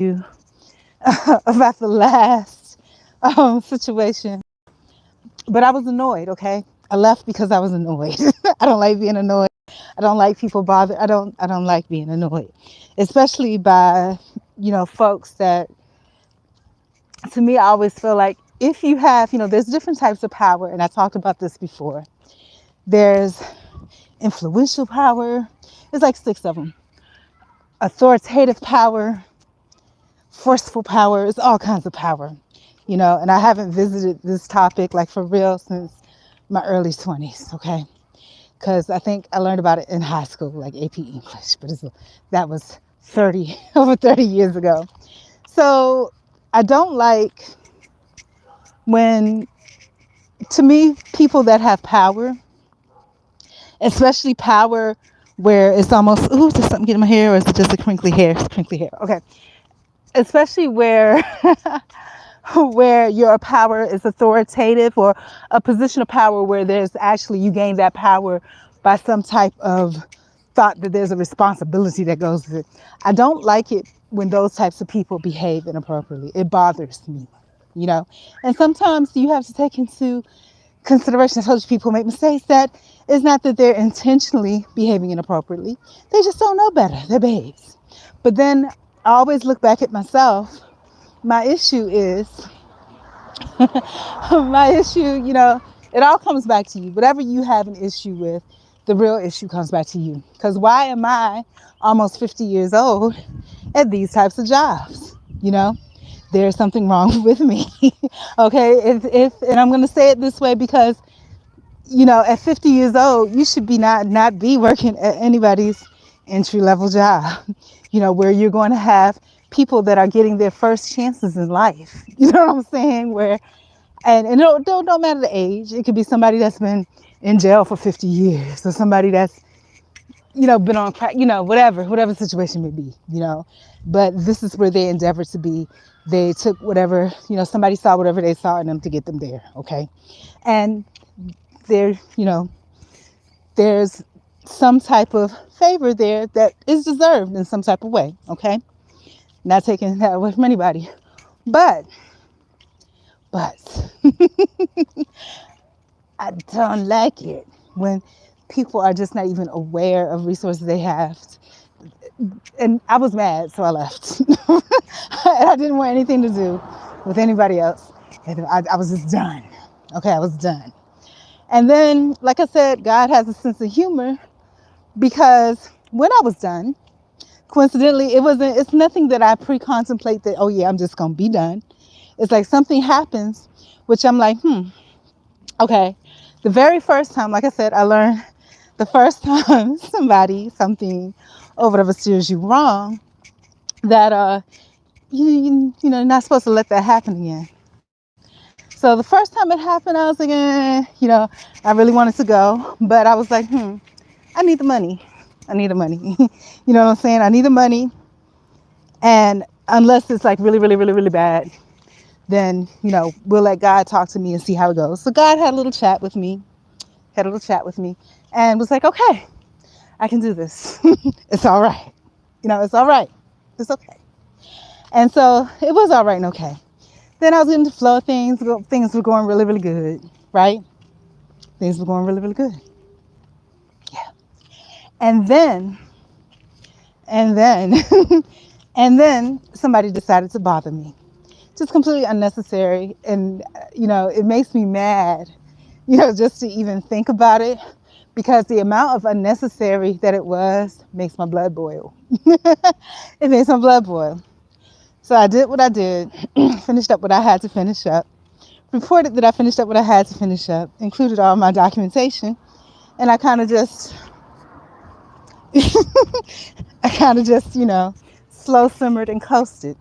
you about the last situation, but I was annoyed. Okay, I left because I was annoyed. I don't like being annoyed. I don't like people bother. I don't like being annoyed, especially by folks that, to me, I always feel like if you have, there's different types of power, and I talked about this before. There's influential power. There's like six of them. Authoritative power, forceful power. It's all kinds of power, and I haven't visited this topic like for real since my early 20s, okay? Because I think I learned about it in high school, like AP English, but that was 30, over 30 years ago. So I don't like when, to me, people that have power, especially power where it's almost, ooh, does something get in my hair, or is it just a crinkly hair? It's crinkly hair. Okay. Especially where where your power is authoritative, or a position of power where there's actually, you gain that power by some type of thought that there's a responsibility that goes with it. I don't like it when those types of people behave inappropriately. It bothers me, you know. And sometimes you have to take into consideration, I told you people make mistakes, that it's not that they're intentionally behaving inappropriately. They just don't know better. They're babes. But then I always look back at myself. My issue is, my issue, it all comes back to you. Whatever you have an issue with, the real issue comes back to you. Because why am I almost 50 years old at these types of jobs? There's something wrong with me. Okay, and I'm going to say it this way because, at 50 years old, you should be not be working at anybody's entry level job, where you're going to have people that are getting their first chances in life. You know what I'm saying? And it don't matter the age. It could be somebody that's been in jail for 50 years, or somebody that's, been on crack, whatever the situation may be, But this is where they endeavored to be. They took whatever, somebody saw whatever they saw in them to get them there, okay? And there, there's some type of favor there that is deserved in some type of way, okay? Not taking that away from anybody. But I don't like it when people are just not even aware of resources they have. And I was mad, so I left. I didn't want anything to do with anybody else. And I was just done. Okay, I was done. And then, like I said, God has a sense of humor, because when I was done, coincidentally, it's nothing that I pre-contemplate that, oh yeah, I'm just going to be done. It's like something happens, which I'm like, okay. The very first time, like I said, I learned the first time something, or whatever steers you wrong, that you're not supposed to let that happen again. So the first time it happened, I was like, I really wanted to go, but I was like, I need the money. I need the money. You know what I'm saying? I need the money. And unless it's like really, really, really, really bad, then, we'll let God talk to me and see how it goes. So God had a little chat with me, and was like, okay, I can do this. It's all right. It's all right. It's okay. And so it was all right and okay. Then I was getting the flow of things. Things were going really, really good, right? Things were going really, really good. Yeah. And then, and then somebody decided to bother me. Just completely unnecessary. And, it makes me mad, just to even think about it, because the amount of unnecessary that it was makes my blood boil. It makes my blood boil. So I did what I did, finished up what I had to finish up, reported that I finished up what I had to finish up, included all my documentation, and I kind of just, slow simmered and coasted.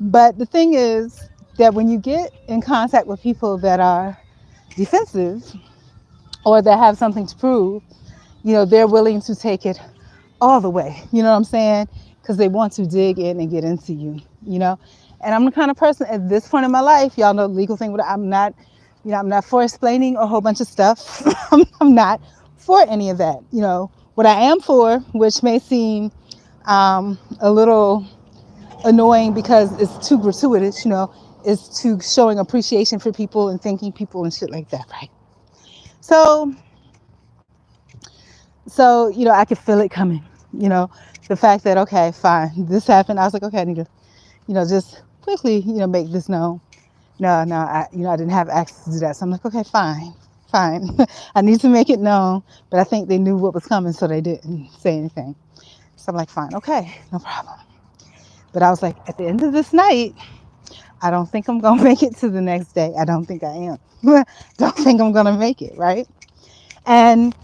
But the thing is that when you get in contact with people that are defensive, or that have something to prove, they're willing to take it all the way. You know what I'm saying? Because they want to dig in and get into you. And I'm the kind of person at this point in my life, y'all know the legal thing, but I'm not for explaining a whole bunch of stuff. I'm not for any of that. What I am for, which may seem a little annoying because it's too gratuitous, it's too showing appreciation for people and thanking people and shit like that, right? So, I could feel it coming, you know, the fact that, okay, fine, this happened. I was like, okay, I need to, just quickly, make this known. No, I didn't have access to do that. So I'm like, okay, fine. I need to make it known, but I think they knew what was coming, so they didn't say anything. So I'm like, fine, okay, no problem. But I was like, at the end of this night, I don't think I'm gonna make it to the next day. I don't think I am. Don't think I'm gonna make it, right? And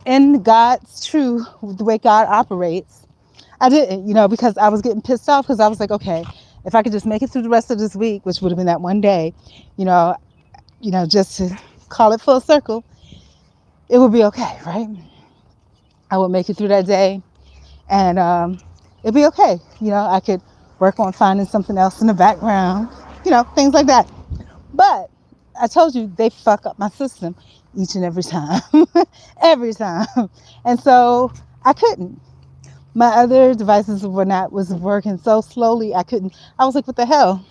in God's true, the way God operates, I didn't, because I was getting pissed off because I was like, okay, if I could just make it through the rest of this week, which would have been that one day, you know, just to call it full circle, it would be okay, right? I would make it through that day, and it'd be okay. I could work on finding something else in the background, things like that. But I told you, they fuck up my system each and every time, every time. And so I couldn't. My other devices was working so slowly. I was like, what the hell,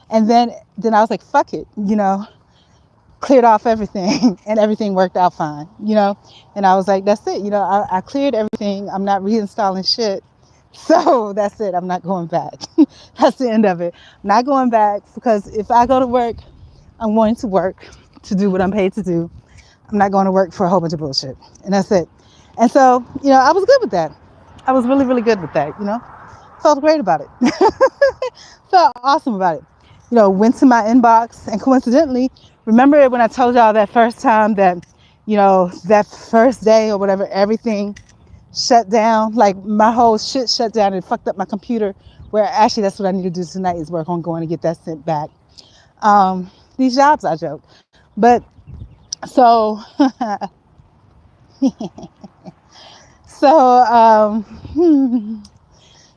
And then I was like, fuck it, cleared off everything and everything worked out fine, And I was like, that's it, I cleared everything. I'm not reinstalling shit. So that's it. I'm not going back. That's the end of it. I'm not going back, because if I go to work, I'm going to work to do what I'm paid to do. I'm not going to work for a whole bunch of bullshit. And that's it. And so, I was good with that. I was really, really good with that, Felt great about it. Felt awesome about it. Went to my inbox, and coincidentally, remember when I told y'all that first time that, that first day or whatever, everything shut down, like my whole shit shut down and fucked up my computer, where actually that's what I need to do tonight, is work on going to get that sent back. These jobs, I joke. But so,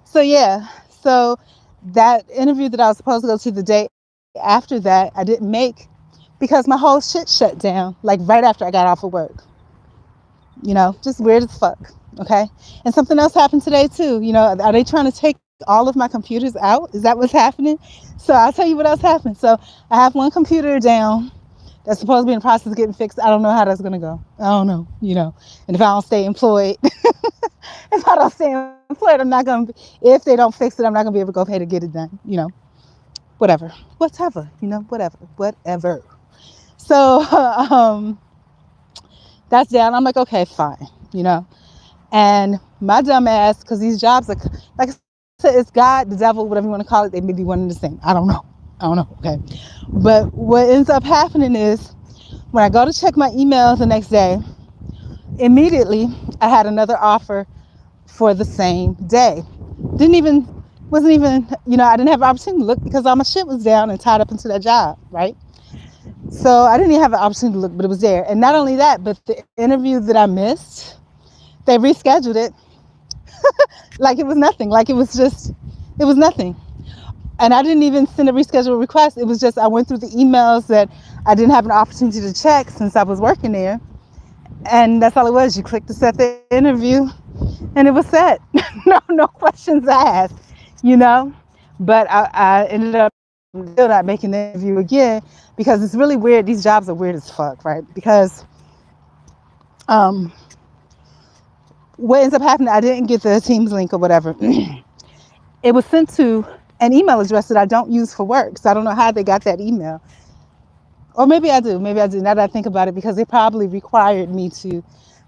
so yeah, so that interview that I was supposed to go to the day after that, I didn't make, because my whole shit shut down, like right after I got off of work. Just weird as fuck. Okay. And something else happened today too. Are they trying to take all of my computers out? Is that what's happening? So I'll tell you what else happened. So I have one computer down that's supposed to be in the process of getting fixed. I don't know how that's going to go. I don't know, and if I don't stay employed, I'm not going to, if they don't fix it, I'm not going to be able to go pay to get it done, whatever, whatever. So, that's down. I'm like, okay, fine, and my dumb ass, because these jobs are, like I said, it's God, the devil, whatever you want to call it. They may be one and the same. I don't know. Okay. But what ends up happening is, when I go to check my email the next day, immediately I had another offer for the same day. Wasn't even, I didn't have an opportunity to look, because all my shit was down and tied up into that job, right? So I didn't even have an opportunity to look, but it was there. And not only that, but the interview that I missed, they rescheduled it like it was nothing. Like it was nothing. And I didn't even send a reschedule request. It was just, I went through the emails that I didn't have an opportunity to check since I was working there. And that's all it was. You clicked to set the interview and it was set. No questions asked, But I ended up still not making the interview again, because it's really weird. These jobs are weird as fuck, right? Because what ends up happening, I didn't get the Teams link or whatever. It was sent to an email address that I don't use for work. So I don't know how they got that email. Or maybe I do. Now that I think about it, because they probably required me to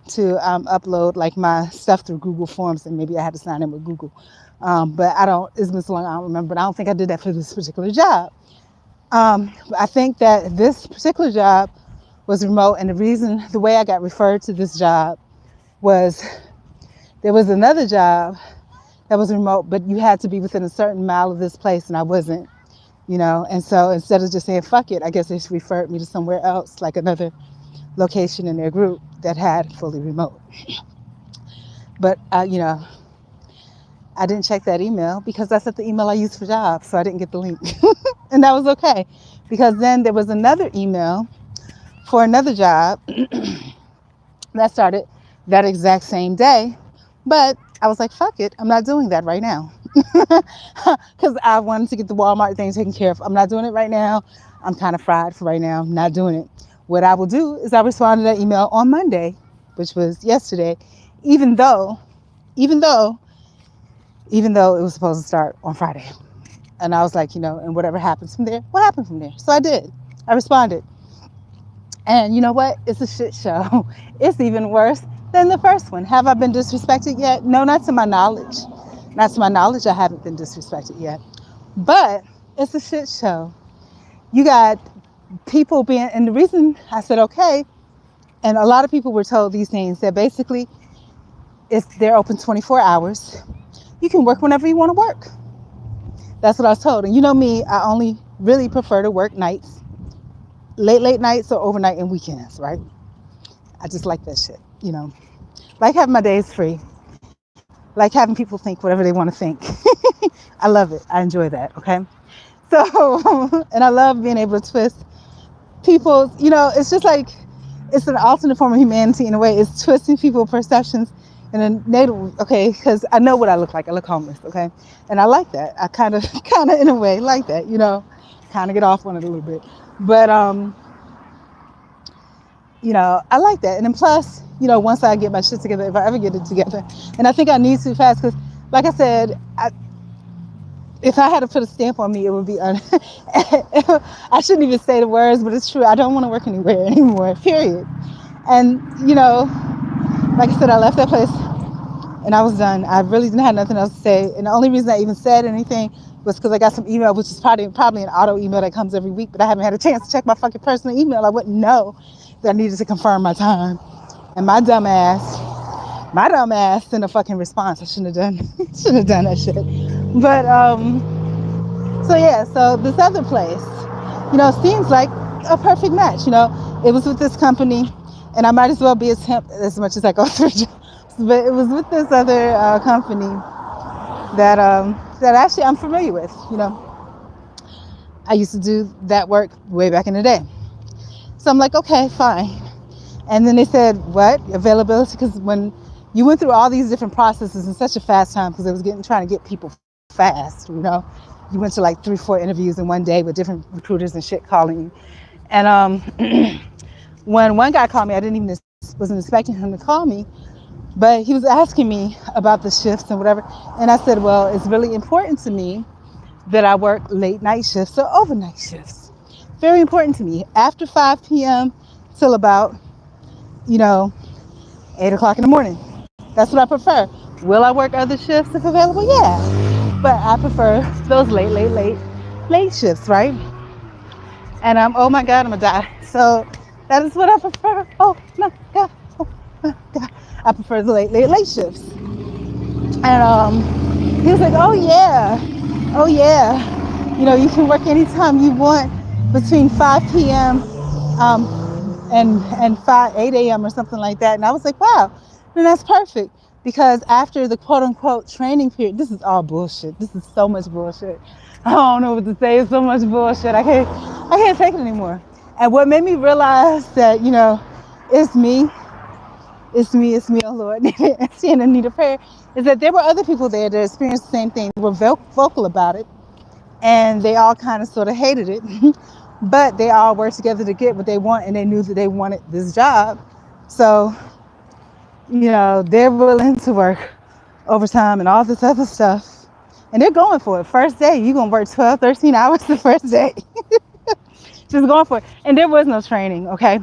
upload like my stuff through Google Forms, and maybe I had to sign in with Google. But it's been so long, I don't remember. But I don't think I did that for this particular job. I think that this particular job was remote, and the way I got referred to this job was, there was another job that was remote, but you had to be within a certain mile of this place, and I wasn't, and so instead of just saying fuck it, I guess they referred me to somewhere else, like another location in their group that had fully remote. But I didn't check that email, because that's not the email I use for jobs, so I didn't get the link. And that was okay, because then there was another email for another job that started that exact same day, but I was like, fuck it, I'm not doing that right now. because I wanted to get the Walmart thing taken care of. I'm not doing it right now. I'm kind of fried for right now. I'm not doing it. What I will do is I respond to that email on Monday, which was yesterday, even though, even though, even though it was supposed to start on Friday. And I was like, and whatever happens from there, what happened from there? So I did. I responded. And you know what? It's a shit show. It's even worse than the first one. Have I been disrespected yet? No, not to my knowledge. Not to my knowledge, I haven't been disrespected yet. But it's a shit show. You got people being, and the reason I said okay, and a lot of people were told these things, that basically they're open 24 hours. You can work whenever you want to work. That's what I was told. And you know me, I only really prefer to work nights, late nights or overnight and weekends, right? I just like that shit, Like having my days free. Like having people think whatever they want to think. I love it. I enjoy that, okay? So, and I love being able to twist people's, it's just like, it's an alternate form of humanity in a way. It's twisting people's perceptions in a native, okay? Because I know what I look like. I look homeless, okay? And I like that. I kind of in a way like that, kind of get off on it a little bit. But, I like that. And then plus, once I get my shit together, if I ever get it together, and I think I need to fast, because like I said, if I had to put a stamp on me, it would be, I shouldn't even say the words, but it's true. I don't want to work anywhere anymore, period. And, like I said, I left that place and I was done. I really didn't have nothing else to say. And the only reason I even said anything was because I got some email, which is probably an auto email that comes every week, but I haven't had a chance to check my fucking personal email. I wouldn't know that I needed to confirm my time. And my dumb ass sent a fucking response. I shouldn't have done that shit. But, so this other place, seems like a perfect match. It was with this company, and I might as well be a temp as much as I go through jobs. But it was with this other company that actually I'm familiar with. I used to do that work way back in the day. So I'm like, okay, fine. And then they said, what? Availability? Because when you went through all these different processes in such a fast time, because it was trying to get people fast, You went to like 3-4 interviews in one day with different recruiters and shit calling you. And when one guy called me, wasn't expecting him to call me, but he was asking me about the shifts and whatever. And I said, well, it's really important to me that I work late night shifts or overnight shifts. Very important to me. After 5 p.m. till about, 8 o'clock in the morning. That's what I prefer. Will I work other shifts if available? Yeah. But I prefer those late shifts, right? And oh my God, I'm gonna die. So that is what I prefer. Oh my God. Oh my God. I prefer the late shifts. And he was like, oh yeah. You can work anytime you want between 5 p.m. And 8 a.m. or something like that. And I was like, wow, then that's perfect. Because after the quote unquote training period, this is all bullshit. This is so much bullshit. I don't know what to say. It's so much bullshit. I can't take it anymore. And what made me realize that, it's me, oh Lord, seeing a need of prayer, is that there were other people there that experienced the same thing. They were vocal about it. And they all kind of sort of hated it. But they all worked together to get what they want, and they knew that they wanted this job. So, they're willing to work overtime and all this other stuff. And they're going for it. First day, you're going to work 12, 13 hours the first day. Just going for it. And there was no training, okay?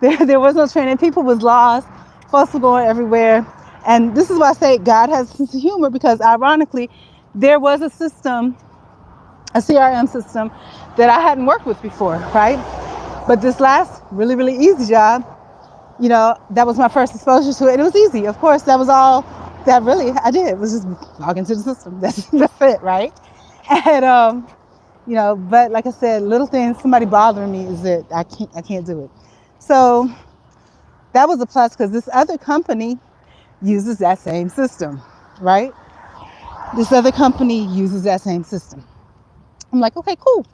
There was no training. People was lost. Folks were going everywhere. And this is why I say God has a sense of humor, because ironically, there was a system, a CRM system that I hadn't worked with before, right? But this last really, really easy job, that was my first exposure to it. It was easy. Of course, that was all that really I did, was just log into the system. That's it, right? And, but like I said, little things, somebody bothering me is that I can't do it. So that was a plus, because this other company uses that same system, right? This other company uses that same system. I'm like, okay, cool.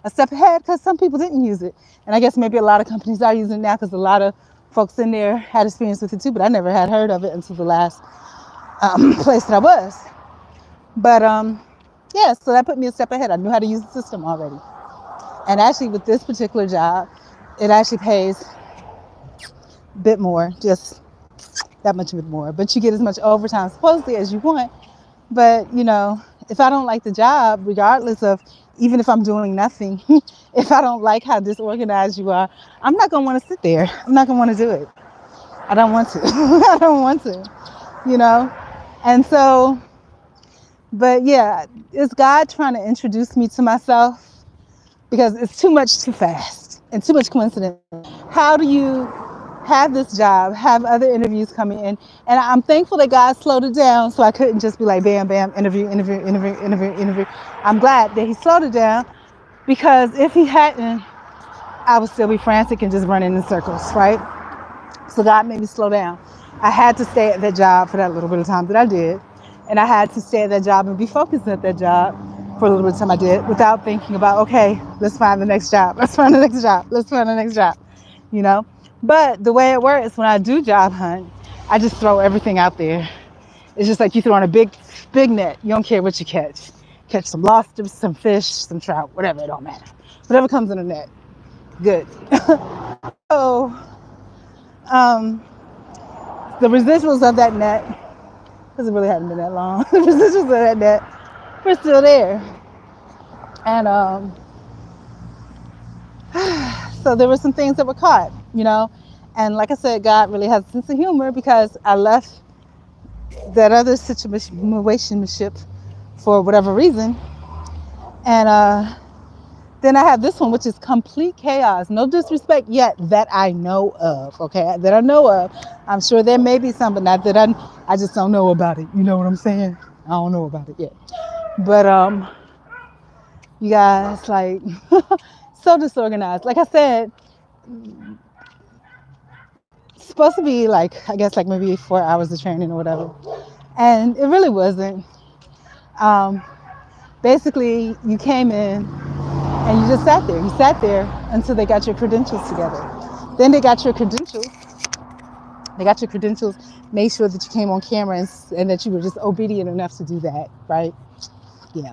A step ahead, because some people didn't use it. And I guess maybe a lot of companies are using it now, because a lot of folks in there had experience with it too, but I never had heard of it until the last place that I was. But yeah, so that put me a step ahead. I knew how to use the system already. And actually, with this particular job, it actually pays a bit more, just that much bit more. But you get as much overtime supposedly as you want. But if I don't like the job, regardless of even if I'm doing nothing, if I don't like how disorganized you are, I'm not gonna want to sit there. I'm not gonna want to do it. I don't want to. I don't want to. You know. And so, but yeah, it's God trying to introduce me to myself because it's too much too fast and too much coincidence. How do you have this job, have other interviews coming in? And I'm thankful that God slowed it down so I couldn't just be like, bam, bam, interview, interview, interview, interview, interview. I'm glad that He slowed it down because if He hadn't, I would still be frantic and just running in circles, right? So God made me slow down. I had to stay at that job for that little bit of time that I did. And I had to stay at that job and be focused at that job for a little bit of time I did without thinking about, okay, let's find the next job. Let's find the next job. Let's find the next job, you know? But the way it works when I do job hunt, I just throw everything out there. It's just like you throw on a big net. You don't care what you catch. Catch some lobsters, some fish, some trout, whatever, it don't matter. Whatever comes in the net, good. So, the residuals of that net, because it really hadn't been that long, the residuals of that net were still there. And so there were some things that were caught, And like I said, God really has a sense of humor because I left that other situationship for whatever reason. And then I have this one, which is complete chaos. No disrespect yet that I know of, okay? That I know of. I'm sure there may be some, but not that I just don't know about it. You know what I'm saying? I don't know about it yet. But you guys, like, so disorganized. Like I said, it's supposed to be like, I guess like maybe 4 hours of training or whatever. And it really wasn't. Basically, you came in and you just sat there. You sat there until they got your credentials together. Then they got your credentials. Made sure that you came on camera and that you were just obedient enough to do that, right? Yeah.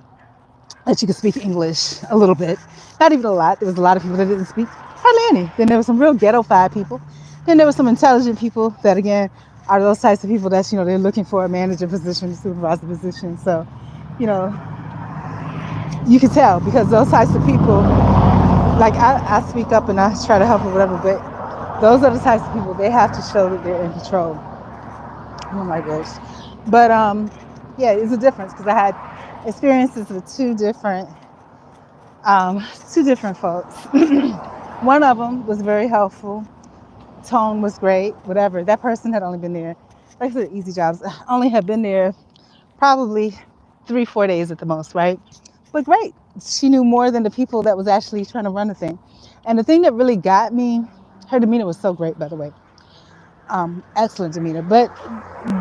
That you could speak English a little bit. Not even a lot. There was a lot of people that didn't speak hardly any. Then there were some real ghetto-fied people. Then there were some intelligent people that, again, are those types of people that, they're looking for a manager position, a supervisor position. So, you can tell because those types of people, like I speak up and I try to help or whatever, but those are the types of people, they have to show that they're in control. Oh my gosh. But yeah, it's a difference because I had experiences with two different folks. One of them was very helpful. Tone was great, whatever. That person had only been there, like I said, easy jobs, only had been there probably 3-4 days at the most, right? But great. She knew more than the people that was actually trying to run the thing. And the thing that really got me, her demeanor was so great, by the way. Excellent demeanor. But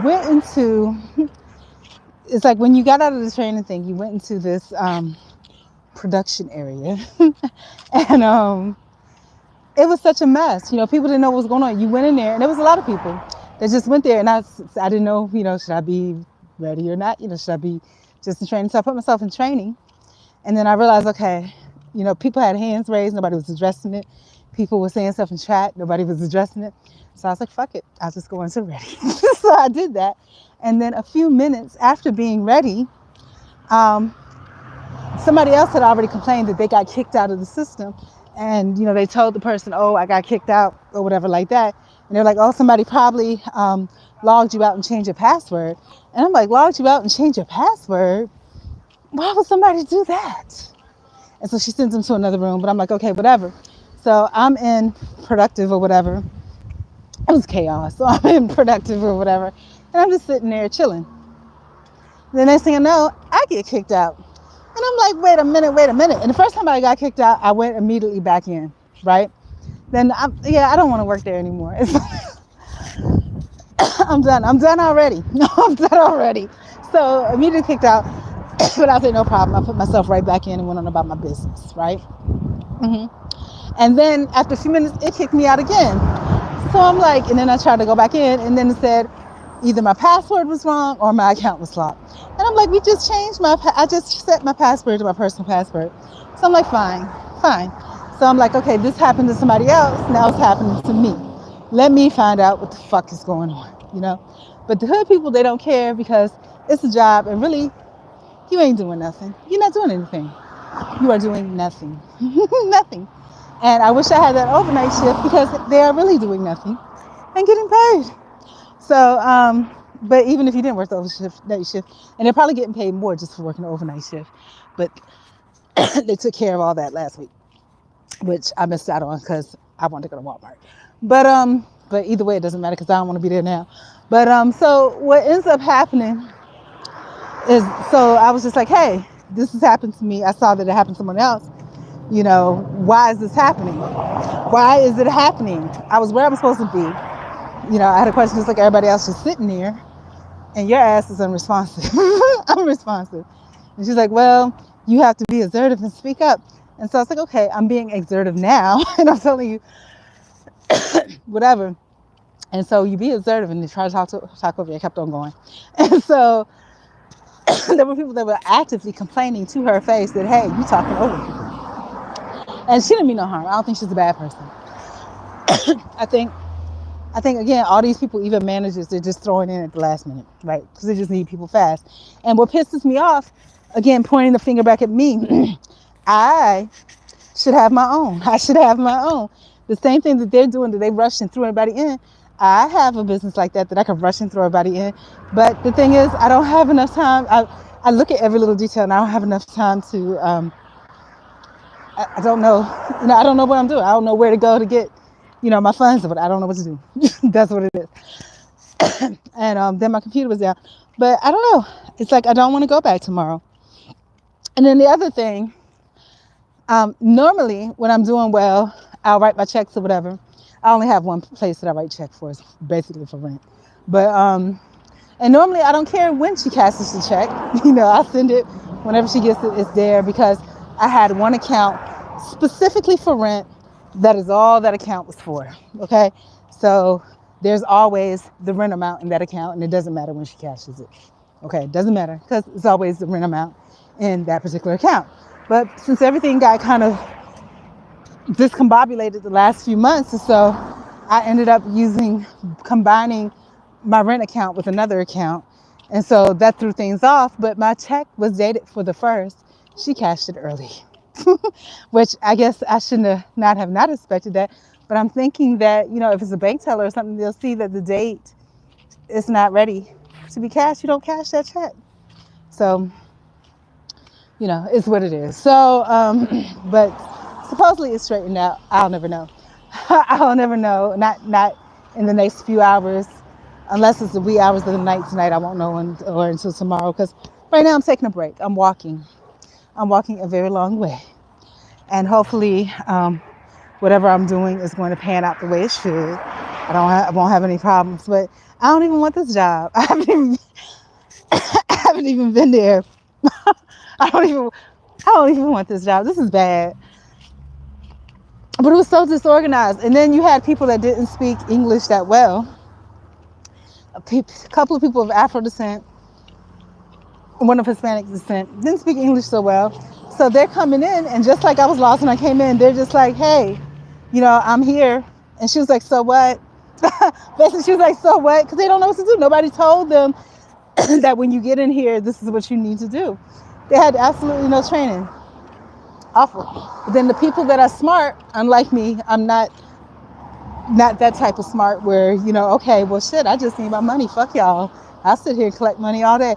went into, it's like when you got out of the training thing, you went into this production area. And it was such a mess. People didn't know what was going on. You went in there, and there was a lot of people that just went there. And I didn't know, should I be ready or not? Should I be just in training? So I put myself in training. And then I realized, okay, people had hands raised. Nobody was addressing it. People were saying stuff in chat. Nobody was addressing it. So I was like, fuck it. I'll just go into ready. So I did that. And then a few minutes after being ready, somebody else had already complained that they got kicked out of the system. And, they told the person, oh, I got kicked out or whatever like that. And they're like, oh, somebody probably logged you out and changed your password. And I'm like, logged you out and changed your password? Why would somebody do that? And so she sends them to another room, but I'm like, okay, whatever. So I'm in productive or whatever. It was chaos. So I'm in productive or whatever. And I'm just sitting there chilling. The next thing I know, I get kicked out. And I'm like, wait a minute. And the first time I got kicked out, I went immediately back in, right? Then, I don't want to work there anymore. I'm done. I'm done already. No, I'm done already. So immediately kicked out. But I said, no problem. I put myself right back in and went on about my business, right? And then after a few minutes, it kicked me out again. So I'm like, and then I tried to go back in, and then it said, either my password was wrong or my account was locked. And I'm like, we just changed I just set my password to my personal password. So I'm like, fine, fine. So I'm like, okay, this happened to somebody else. Now it's happening to me. Let me find out what the fuck is going on, you know? But the hood people, they don't care because it's a job and really, you ain't doing nothing. You're not doing anything. You are doing nothing. Nothing. And I wish I had that overnight shift because they are really doing nothing and getting paid. So, but even if you didn't work the overnight shift, and they're probably getting paid more just for working the overnight shift, but they took care of all that last week, which I missed out on because I wanted to go to Walmart. But either way, it doesn't matter because I don't want to be there now. But so what ends up happening is, so I was just like, hey, this has happened to me. I saw that it happened to someone else. You know, why is this happening? Why is it happening? I was where I was supposed to be. You know, I had a question just like everybody else, just sitting there, and your ass is unresponsive. Unresponsive. And she's like, well, you have to be assertive and speak up. And so I was like, okay, I'm being assertive now, and I'm telling you whatever. And so you be assertive, and they try to talk over you. I kept on going. And so there were people that were actively complaining to her face that, hey, you talking over me. And she didn't mean no harm. I don't think she's a bad person. I think again, all these people, even managers, they're just throwing in at the last minute, right? Because they just need people fast. And what pisses me off, again, pointing the finger back at me, I should have my own. I should have my own. The same thing that they're doing, that they rush and throw everybody in. I have a business like that I can rush and throw everybody in. But the thing is, I don't have enough time. I look at every little detail, and I don't have enough time to. I don't know. You know, I don't know what I'm doing. I don't know where to go to get, you know, my funds, but I don't know what to do. That's what it is. And then my computer was down. But I don't know. It's like I don't want to go back tomorrow. And then the other thing, normally when I'm doing well, I'll write my checks or whatever. I only have one place that I write check for. It's basically for rent. But and normally I don't care when she cashes the check. You know, I'll send it whenever she gets it. It's there because I had one account specifically for rent. That is all that account was for. Okay, so there's always the rent amount in that account, and it doesn't matter when she cashes it. Okay, it doesn't matter because it's always the rent amount in that particular account. But since everything got kind of discombobulated the last few months or so, I ended up combining my rent account with another account. And so that threw things off, but my check was dated for the 1st. She cashed it early, which I guess I shouldn't have not expected that. But I'm thinking that, you know, if it's a bank teller or something, they'll see that the date is not ready to be cashed. You don't cash that check. So, you know, it's what it is. So, but supposedly it's straightened out. I'll never know. I'll never know. Not in the next few hours, unless it's the wee hours of the night tonight. I won't know or until tomorrow. Because right now I'm taking a break. I'm walking a very long way, and hopefully, whatever I'm doing is going to pan out the way it should. I won't have any problems. But I don't even want this job. I haven't even been there. I don't even want this job. This is bad. But it was so disorganized. And then you had people that didn't speak English that well. A couple of people of Afro descent, one of Hispanic descent, didn't speak English so well. So they're coming in, and just like I was lost when I came in, they're just like, hey, you know, I'm here. And she was like, so what? Basically, she was like, so what? Because they don't know what to do. Nobody told them that when you get in here, this is what you need to do. They had absolutely no training. Awful. But then the people that are smart, unlike me, I'm not that type of smart where, you know, okay, well, shit, I just need my money. Fuck y'all. I sit here and collect money all day.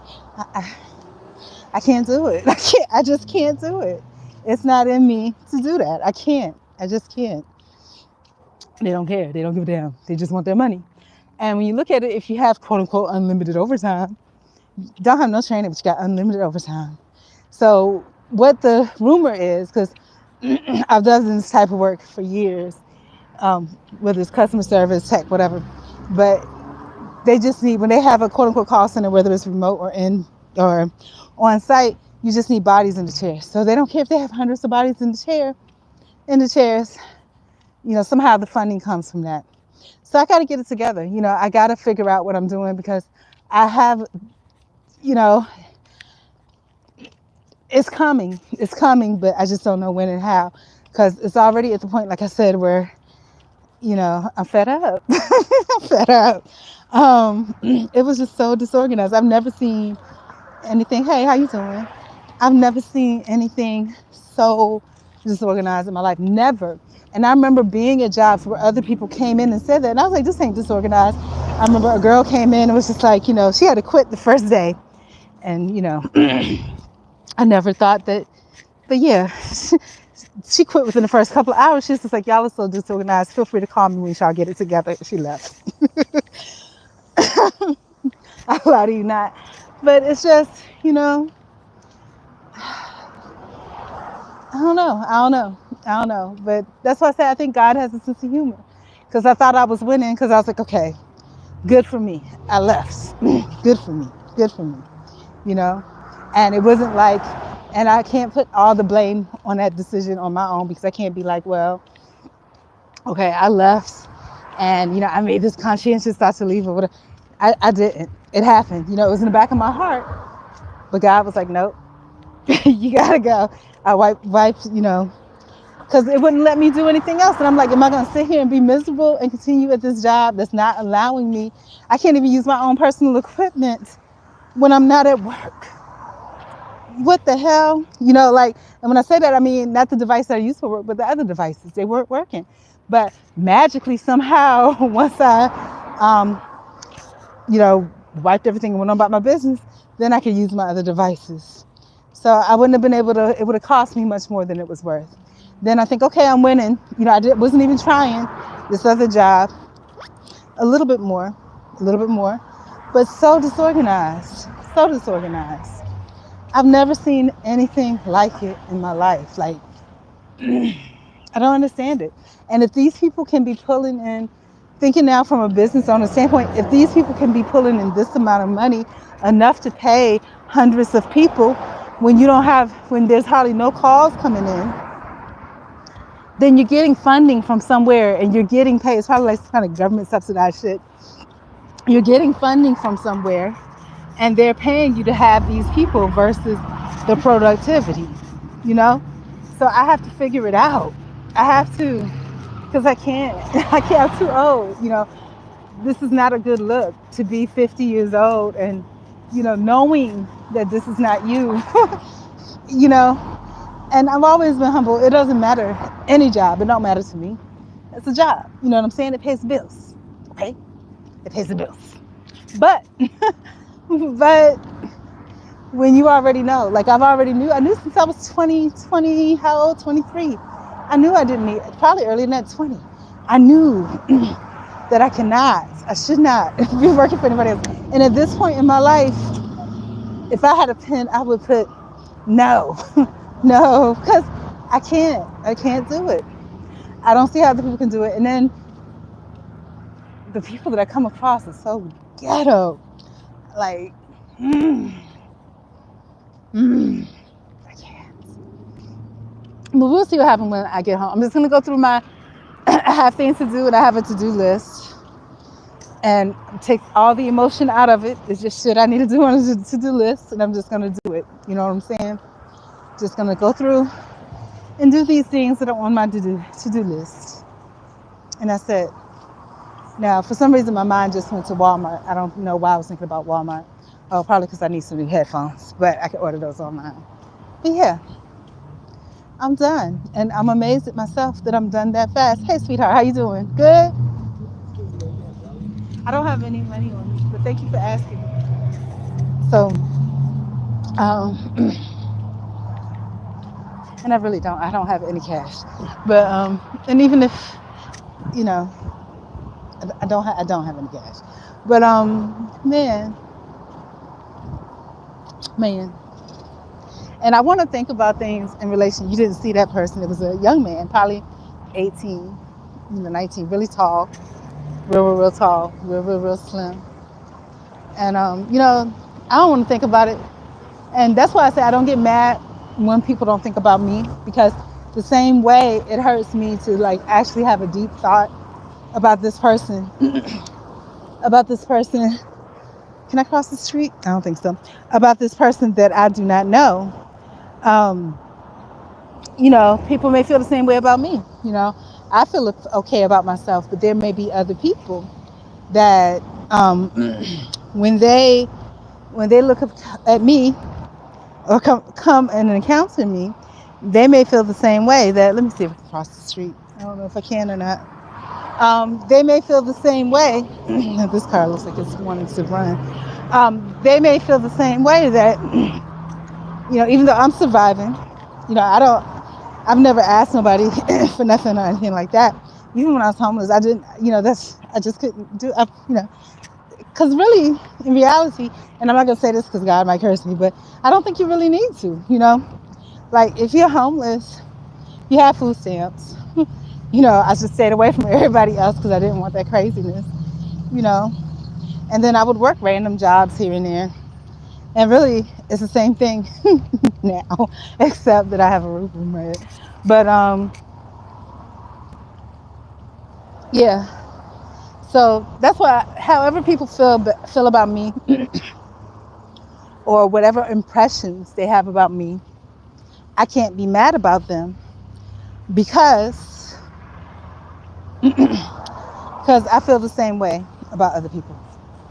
I can't do it. I just can't do it. It's not in me to do that. I can't. I just can't. They don't care. They don't give a damn. They just want their money. And when you look at it, if you have quote unquote unlimited overtime, you don't have no training, but you got unlimited overtime. So what the rumor is, because I've done this type of work for years, whether it's customer service, tech, whatever, but they just need, when they have a quote unquote call center, whether it's remote or on site, you just need bodies in the chairs. So they don't care if they have hundreds of bodies in the chairs. You know, somehow the funding comes from that. So I got to get it together. I got to figure out what I'm doing because I have, you know, it's coming. It's coming, but I just don't know when and how because it's already at the point, like I said, where, I'm fed up. I'm fed up. It was just so disorganized. I've never seen anything. Hey, how you doing? I've never seen anything so disorganized in my life. Never. And I remember being at jobs where other people came in and said that. And I was like, this ain't disorganized. I remember a girl came in and was just like, she had to quit the first day. And, I never thought that, but yeah, she quit within the first couple of hours. She was just like, y'all are so disorganized. Feel free to call me when y'all get it together. She left. I lie to you not. But it's just, I don't know. But that's why I say I think God has a sense of humor. Because I thought I was winning because I was like, okay, good for me. I left. Good for me. Good for me. You know? And it wasn't like, and I can't put all the blame on that decision on my own because I can't be like, well, okay, I left and, I made this conscientious thought to leave or whatever. I didn't. It happened. It was in the back of my heart. But God was like, nope, you gotta go. I wiped, because it wouldn't let me do anything else. And I'm like, am I going to sit here and be miserable and continue at this job that's not allowing me? I can't even use my own personal equipment when I'm not at work. What the hell? And when I say that, I mean, not the device that I use for work, but the other devices, they weren't working. But magically, somehow, once I, wiped everything and went on about my business, then I could use my other devices. So I wouldn't have been able to, it would have cost me much more than it was worth. Then I think, okay, I'm winning. Wasn't even trying this other job. A little bit more, but so disorganized, so disorganized. I've never seen anything like it in my life. Like, I don't understand it. And if these people can be pulling in, thinking now from a business owner standpoint, if these people can be pulling in this amount of money, enough to pay hundreds of people, when there's hardly no calls coming in, then you're getting funding from somewhere and you're getting paid. It's probably like some kind of government subsidized shit. You're getting funding from somewhere and they're paying you to have these people versus the productivity, you know? So I have to figure it out. I have to, because I can't, I'm too old, This is not a good look to be 50 years old and, knowing that this is not you, you know? And I've always been humble. It doesn't matter. Any job, it don't matter to me. It's a job. You know what I'm saying? It pays the bills. Okay? It pays the bills. But, but when you already know, like I knew since I was 20, how old? 23. I knew I didn't need, probably earlier than that, 20. I knew that I should not be working for anybody else. And at this point in my life, if I had a pen, I would put no, no, because I can't do it. I don't see how other people can do it. And then the people that I come across are so ghetto. Like, I can't. But we'll see what happens when I get home. I'm just going to go through I have things to do and I have a to-do list. And take all the emotion out of it. It's just shit I need to do on a to-do list. And I'm just going to do it. You know what I'm saying? Just going to go through and do these things that are on my to-do list. And that's it. Now, for some reason, my mind just went to Walmart. I don't know why I was thinking about Walmart. Oh, probably because I need some new headphones, but I can order those online. But yeah, I'm done. And I'm amazed at myself that I'm done that fast. Hey, sweetheart, how you doing? Good? I don't have any money on me, but thank you for asking. So, and I really don't. I don't have any cash. But, and even if, I don't have any cash. But, man. And I want to think about things in relation. You didn't see that person. It was a young man, probably 18, 19, really tall, real tall, real slim. And, I don't want to think about it. And that's why I say I don't get mad when people don't think about me, because the same way it hurts me to like actually have a deep thought about this person, about this person. Can I cross the street? I don't think so. About this person that I do not know. Um, People may feel the same way about me. I feel okay about myself, but there may be other people that when they look at me or come and encounter me, they may feel the same way. That let me see if I can cross the street. I don't know if I can or not. They may feel the same way. This car looks like it's wanting to run. They may feel the same way that even though I'm surviving, I've never asked nobody for nothing or anything like that. Even when I was homeless, I didn't, I just couldn't do, because really, in reality, and I'm not gonna say this because God might curse me, but I don't think you really need to. Like if you're homeless, you have food stamps. I just stayed away from everybody else because I didn't want that craziness. You know, and then I would work random jobs here and there, and really, it's the same thing now, except that I have a roof over my head. But yeah. So that's why, however people feel about me, or whatever impressions they have about me, I can't be mad about them because I feel the same way about other people.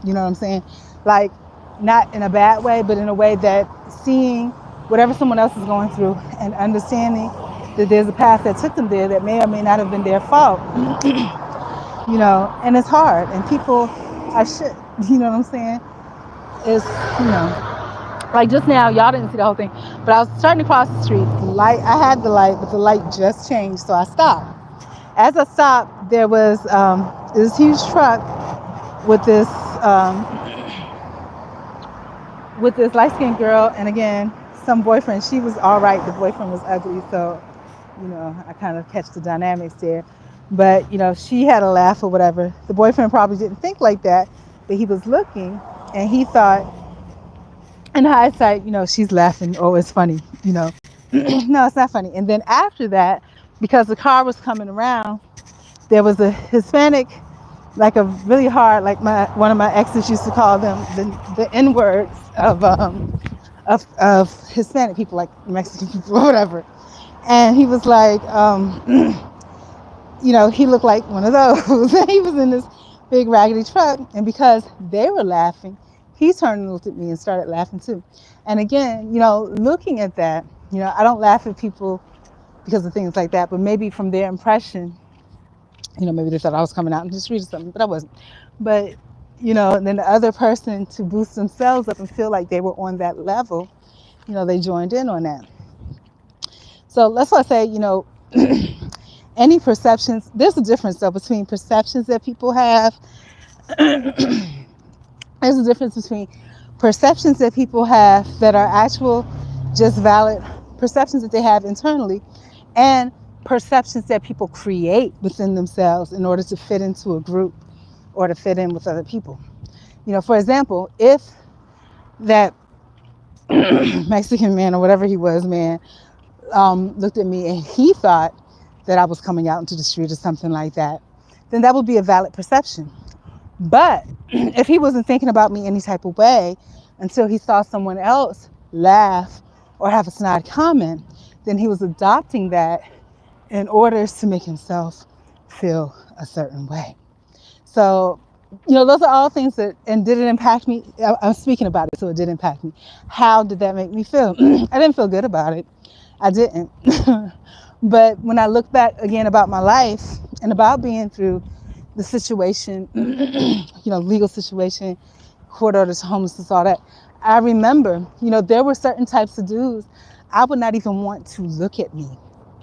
You know what I'm saying? Like, not in a bad way, but in a way that seeing whatever someone else is going through and understanding that there's a path that took them there that may or may not have been their fault. And it's hard, and people are shit. You know what I'm saying? It's, like just now, y'all didn't see the whole thing, but I was starting to cross the street. I had the light, but the light just changed, so I stopped. As I stopped, there was this huge truck with this light-skinned girl, and again, some boyfriend. She was all right. The boyfriend was ugly, so I kind of catch the dynamics there. But she had a laugh or whatever. The boyfriend probably didn't think like that, but he was looking, and he thought, in hindsight, she's laughing. Oh, it's funny. No, it's not funny. And then after that, because the car was coming around, there was a Hispanic, like a really hard, like one of my exes used to call them the N words of Hispanic people, like Mexican people or whatever. And he was like, he looked like one of those. He was in this big raggedy truck, and because they were laughing, he turned and looked at me and started laughing too. And again, looking at that, I don't laugh at people because of things like that, but maybe from their impression, maybe they thought I was coming out in the street or something, but I wasn't. But, and then the other person, to boost themselves up and feel like they were on that level, they joined in on that. So that's why I say, any perceptions, there's a difference though between perceptions that people have. There's a difference between perceptions that people have that are actual, just valid perceptions that they have internally, and perceptions that people create within themselves in order to fit into a group or to fit in with other people. For example, if that Mexican man or whatever he was, looked at me and he thought that I was coming out into the street or something like that, then that would be a valid perception. But if he wasn't thinking about me any type of way until he saw someone else laugh or have a snide comment, then he was adopting that in order to make himself feel a certain way. So, those are all things that, and did it impact me? I'm speaking about it, so it did impact me. How did that make me feel? I didn't feel good about it. I didn't. But when I look back again about my life and about being through the situation, legal situation, court orders, homelessness, all that, I remember, there were certain types of dudes I would not even want to look at me.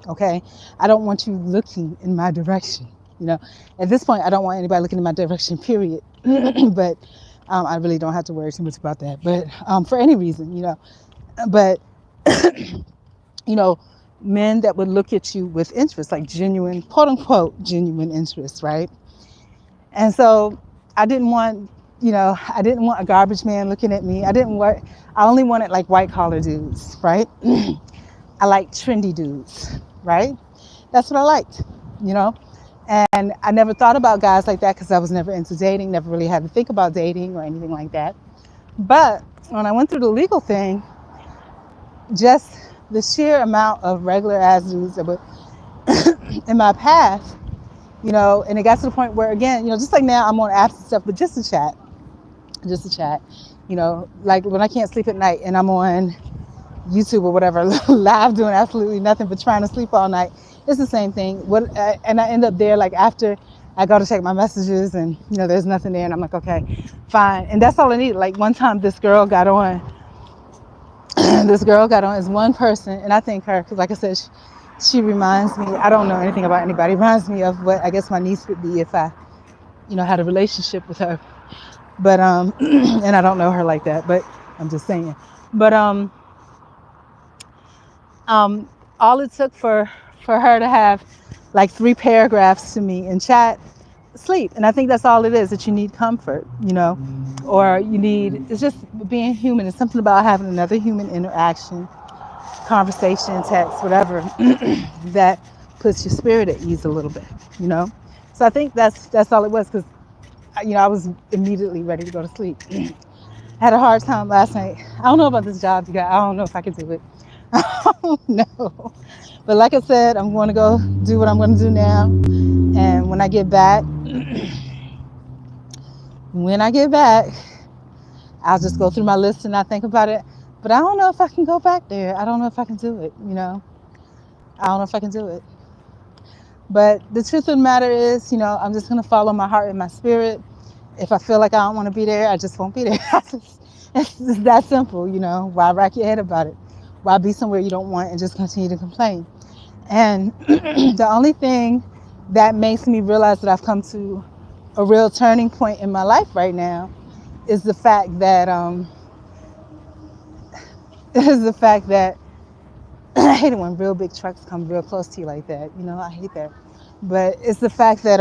Okay, I don't want you looking in my direction. At this point, I don't want anybody looking in my direction, period. But I really don't have to worry too much about that. But for any reason, but men that would look at you with interest, like genuine, quote unquote, genuine interest, right? And so I didn't want a garbage man looking at me. I only wanted like white collar dudes, right? I like trendy dudes, right? That's what I liked, And I never thought about guys like that because I was never into dating, never really had to think about dating or anything like that. But when I went through the legal thing, just the sheer amount of regular ass dudes that were in my path, and it got to the point where, again, just like now I'm on apps and stuff, but just to chat, like when I can't sleep at night and I'm on YouTube or whatever, live doing absolutely nothing but trying to sleep all night. It's the same thing. And I end up there like after I go to check my messages and there's nothing there, and I'm like, okay, fine. And that's all I need. Like one time, this girl got on. This girl got on as one person, and I thank her because, like I said, she reminds me. I don't know anything about anybody. Reminds me of what I guess my niece would be if I, had a relationship with her. But and I don't know her like that. But I'm just saying. But all it took for her to have like 3 paragraphs to me in chat, sleep. And I think that's all it is, that you need comfort, or you need, it's just being human. It's something about having another human interaction, conversation, text, whatever, that puts your spirit at ease a little bit, So I think that's all it was, because, I was immediately ready to go to sleep. I had a hard time last night. I don't know about this job, you guys. I don't know if I can do it. I don't know. But like I said, I'm going to go do what I'm going to do now. And when I get back, I'll just go through my list and not think about it. But I don't know if I can go back there. I don't know if I can do it, I don't know if I can do it. But the truth of the matter is, I'm just going to follow my heart and my spirit. If I feel like I don't want to be there, I just won't be there. It's just that simple, Why rack your head about it? Why be somewhere you don't want and just continue to complain? And the only thing that makes me realize that I've come to a real turning point in my life right now is the fact that I hate it when real big trucks come real close to you like that. I hate that. But it's the fact that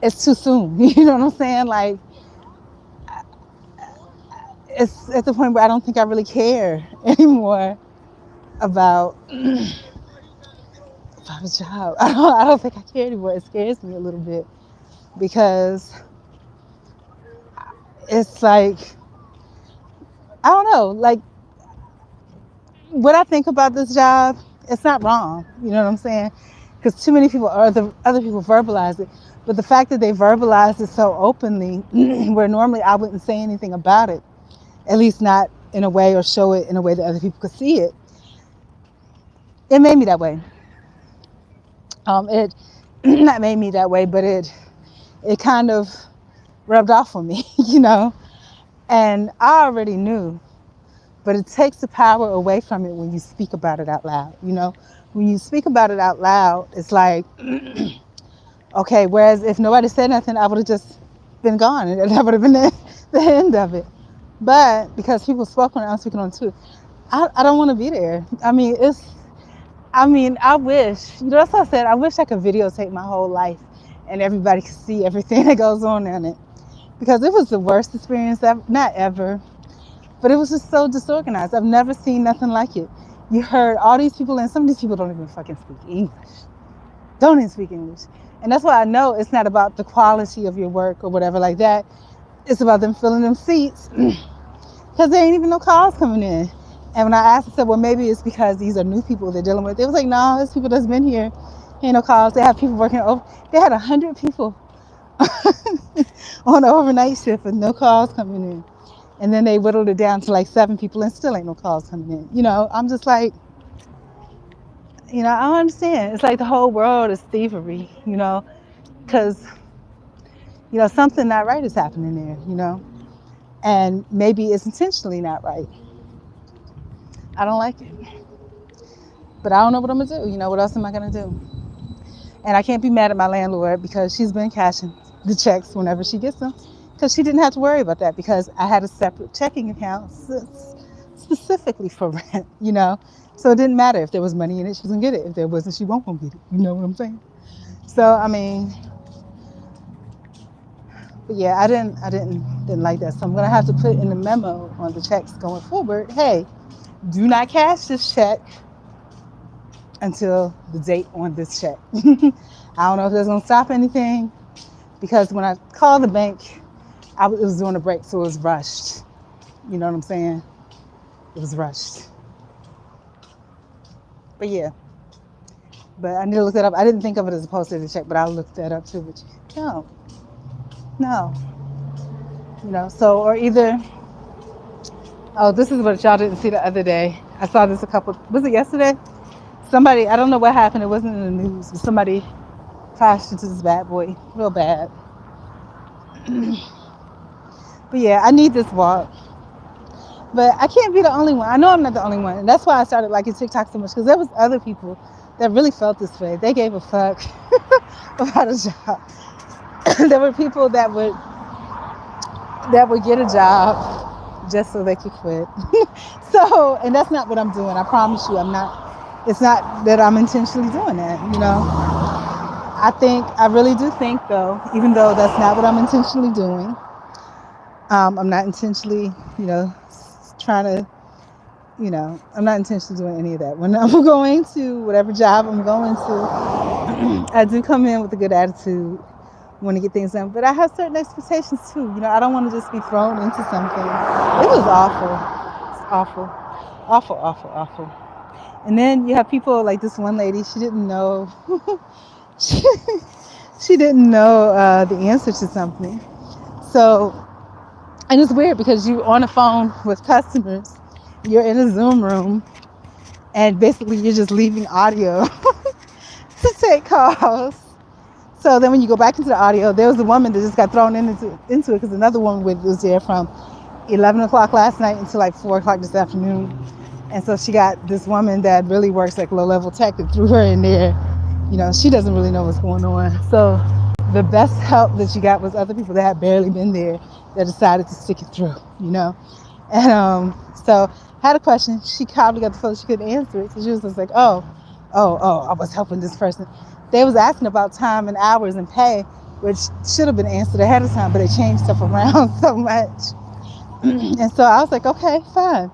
it's too soon. You know what I'm saying? Like, it's at the point where I don't think I really care anymore about a job. I don't think I care anymore. It scares me a little bit because it's like, I don't know, like what I think about this job, it's not wrong. You know what I'm saying? Because too many people, or other people verbalize it. But the fact that they verbalize it so openly, where normally I wouldn't say anything about it, at least not in a way, or show it in a way that other people could see it, it made me that way. It not made me that way, but it kind of rubbed off on me, And I already knew, but it takes the power away from it when you speak about it out loud, When you speak about it out loud, it's like, okay, whereas if nobody said nothing, I would have just been gone, and that would have been the end of it. But because people spoke on it, I'm speaking on it too. I don't want to be there. I wish, that's what I said. I wish I could videotape my whole life and everybody could see everything that goes on in it. Because it was the worst experience ever, not ever, but it was just so disorganized. I've never seen nothing like it. You heard all these people, and some of these people don't even fucking speak English. Don't even speak English. And that's why I know it's not about the quality of your work or whatever like that. It's about them filling them seats because there ain't even no calls coming in. And when I asked, I said, well, maybe it's because these are new people they're dealing with. They was like, no, it's people that's been here. Ain't no calls. They have people working over. They had 100 people on the overnight shift with no calls coming in. And then they whittled it down to like 7 people and still ain't no calls coming in. I'm just like, I don't understand. It's like the whole world is thievery, because, something not right is happening there, and maybe it's intentionally not right. I don't like it. But I don't know what I'm going to do. What else am I going to do? And I can't be mad at my landlord because she's been cashing the checks whenever she gets them, because she didn't have to worry about that because I had a separate checking account specifically for rent, So it didn't matter if there was money in it, she was going to get it. If there wasn't, she won't get it. You know what I'm saying? So, but yeah, I didn't like that. So I'm going to have to put in the memo on the checks going forward, hey, do not cash this check until the date on this check. I don't know if that's gonna stop anything because when I called the bank, it was during a break, so it was rushed. You know what I'm saying? It was rushed. But yeah, but I need to look that up. I didn't think of it as a postage check, but I'll look that up too. But no, no, so or either, oh, this is what y'all didn't see the other day. I saw this was it yesterday? Somebody, I don't know what happened. It wasn't in the news, but somebody crashed into this bad boy real bad. But yeah, I need this walk. But I can't be the only one. I know I'm not the only one. And that's why I started liking TikTok so much, because there was other people that really felt this way. They gave a fuck about a job. There were people that would get a job just so they could quit. So, and that's not what I'm doing. I promise you, I'm not. It's not that I'm intentionally doing that, I really do think, though, even though that's not what I'm intentionally doing, I'm not intentionally, trying to, I'm not intentionally doing any of that. When I'm going to whatever job I'm going to, I do come in with a good attitude, want to get things done, but I have certain expectations too. I don't want to just be thrown into something. It was awful. It's awful. Awful, awful, awful. And then you have people like this one lady, she didn't know, she didn't know the answer to something. So, and it's weird because you're on the phone with customers, you're in a Zoom room, and basically you're just leaving audio to take calls. So then when you go back into the audio, there was a woman that just got thrown into it because another woman was there from 11 o'clock last night until like 4 o'clock this afternoon. And so she got this woman that really works like low-level tech that threw her in there. She doesn't really know what's going on. So the best help that she got was other people that had barely been there that decided to stick it through, And so I had a question. She probably got the phone. She couldn't answer it. So she was just like, oh, I was helping this person. They was asking about time and hours and pay, which should have been answered ahead of time, but they changed stuff around so much. And so I was like, okay, fine.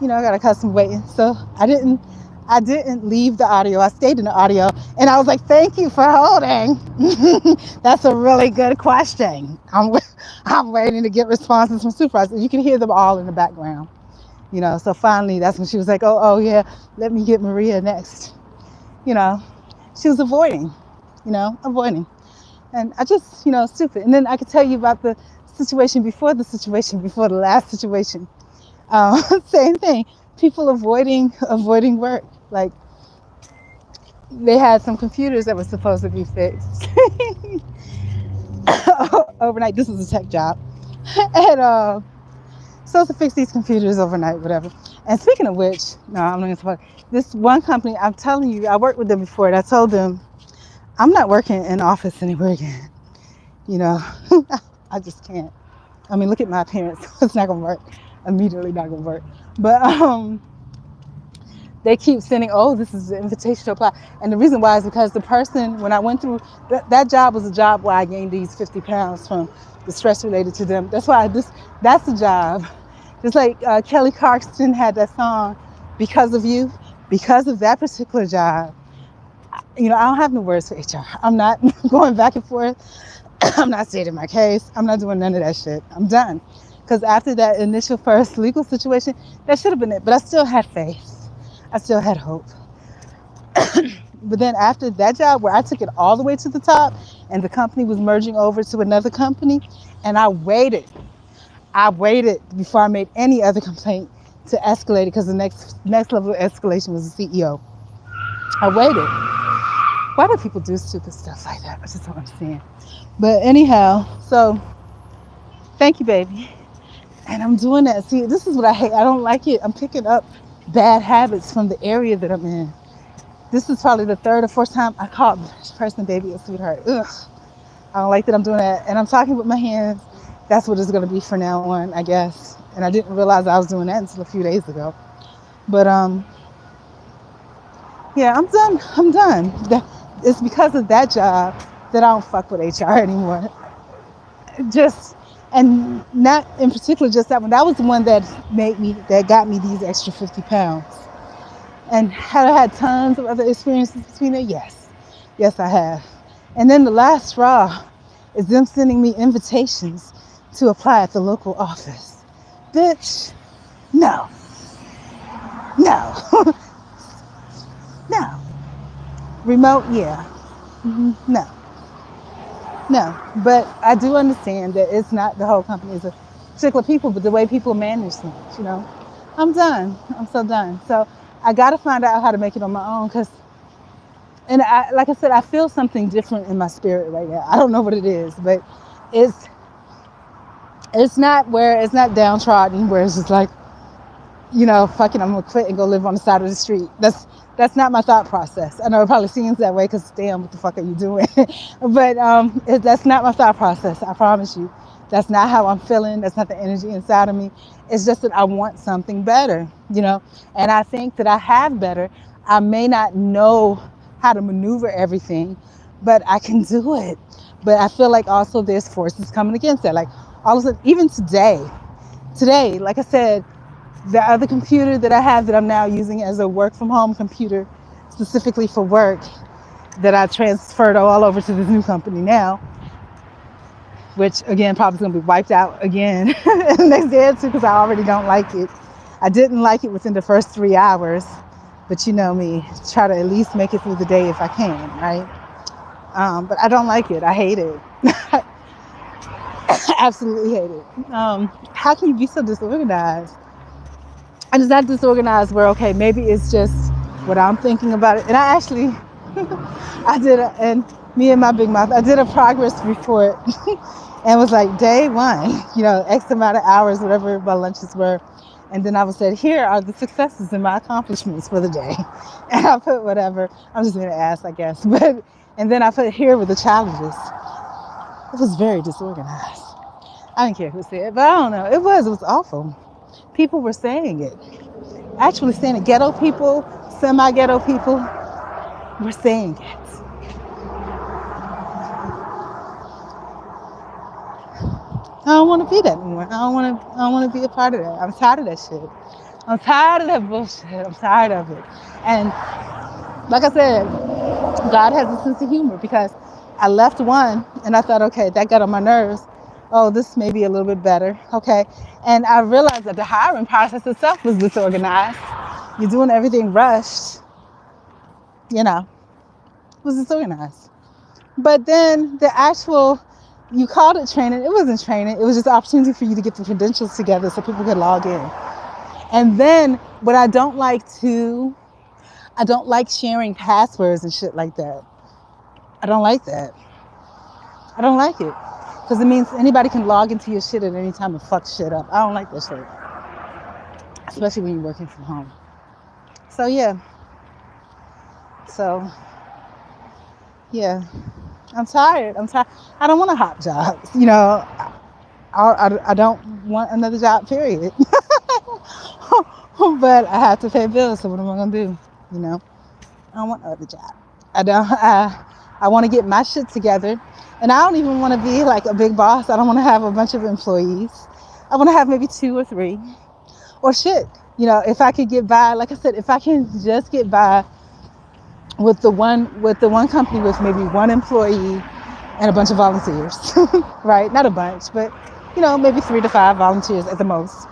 I got a customer waiting. So I didn't leave the audio. I stayed in the audio, and I was like, thank you for holding. That's a really good question. I'm waiting to get responses from supervisors. You can hear them all in the background. So finally, that's when she was like, oh yeah, let me get Maria next. She was avoiding. And I just, stupid. And then I could tell you about the situation before the last situation. Same thing. People avoiding work. Like, they had some computers that were supposed to be fixed overnight. This was a tech job. And supposed to fix these computers overnight, whatever. And speaking of which, no, I'm not going to talk. This one company, I'm telling you, I worked with them before, and I told them, I'm not working in office anywhere again. I just can't. I mean, look at my appearance. It's not going to work. Immediately not going to work. But they keep sending, this is an invitation to apply. And the reason why is because the person, when I went through, that job was a job where I gained these 50 pounds from the stress related to them. That's why that's the job. Just like Kelly Clarkson had that song, Because of You, because of that particular job. I don't have no words for HR. I'm not going back and forth. I'm not stating my case. I'm not doing none of that shit. I'm done. Because after that initial first legal situation, that should have been it. But I still had faith. I still had hope. But then after that job where I took it all the way to the top and the company was merging over to another company, and I waited before I made any other complaint to escalate it, because the next level of escalation was the CEO. I waited. Why do people do stupid stuff like that? I just don't understand. But anyhow, so thank you, baby. And I'm doing that. See, this is what I hate. I don't like it. I'm picking up bad habits from the area that I'm in. This is probably the third or fourth time I called this person baby a sweetheart. Ugh. I don't like that I'm doing that. And I'm talking with my hands. That's what it's going to be from now on, I guess. And I didn't realize I was doing that until a few days ago. But yeah, I'm done. It's because of that job that I don't fuck with HR anymore. And not in particular just that one. That was the one that got me these extra 50 pounds. And had I had tons of other experiences between it? Yes. Yes, I have. And then the last straw is them sending me invitations to apply at the local office. Bitch, no, no, no. Remote, yeah, no, no. But I do understand that it's not the whole company, it's a particular people, but the way people manage things, you know. I'm done. I'm so done. So I got to find out how to make it on my own because, and like I said, I feel something different in my spirit right now. I don't know what it is, but it's it's not downtrodden where it's just like, you know, fucking, I'm gonna quit and go live on the side of the street. That's not my thought process. I know it probably seems that way because damn, what the fuck are you doing? But that's not my thought process. I promise you, that's not how I'm feeling. That's not the energy inside of me. It's just that I want something better, you know. And I think that I have better. I may not know how to maneuver everything, but I can do it. But I feel like also there's forces coming against that. Like all of a sudden, even today, like I said, the other computer that I have that I'm now using as a work from home computer specifically for work that I transferred all over to this new company now, which again probably is going to be wiped out again the next day or two because I already don't like it. I didn't like it within the first 3 hours, but you know me, try to at least make it through the day if I can, right? But I don't like it. I hate it. Absolutely hate it. How can you be so disorganized? And it's not disorganized where, okay, maybe it's just what I'm thinking about it. And I actually, and me and my big mouth, I did a progress report and was like, day one, you know, X amount of hours, whatever my lunches were. And then I was said, here are the successes and my accomplishments for the day. And I put whatever, I'm just going to ask, I guess. And then I put here with the challenges. It was very disorganized. I didn't care who said it, but I don't know. It was awful. People were saying it. Actually saying it. Ghetto people, semi-ghetto people were saying it. I don't want to be that anymore. I don't want to be a part of that. I'm tired of that shit. I'm tired of that bullshit. I'm tired of it. And like I said, God has a sense of humor because I left one and I thought, okay, that got on my nerves. Oh, this may be a little bit better. Okay. And I realized that the hiring process itself was disorganized. You're doing everything rushed, you know, it was disorganized. But then you called it training. It wasn't training. It was just an opportunity for you to get the credentials together so people could log in. And then what I don't like sharing passwords and shit like that. I don't like that. I don't like it. Because it means anybody can log into your shit at any time and fuck shit up. I don't like that shit. Especially when you're working from home. So yeah. I'm tired. I don't want to hop jobs. You know, I don't want another job, period. But I have to pay bills, so what am I going to do? You know, I don't want another job. I want to get my shit together. And I don't even want to be like a big boss. I don't want to have a bunch of employees. I want to have maybe 2 or 3. Or shit. You know, if I could get by, like I said, if I can just get by with the one company with maybe 1 employee and a bunch of volunteers, right? Not a bunch, but you know, maybe 3 to 5 volunteers at the most.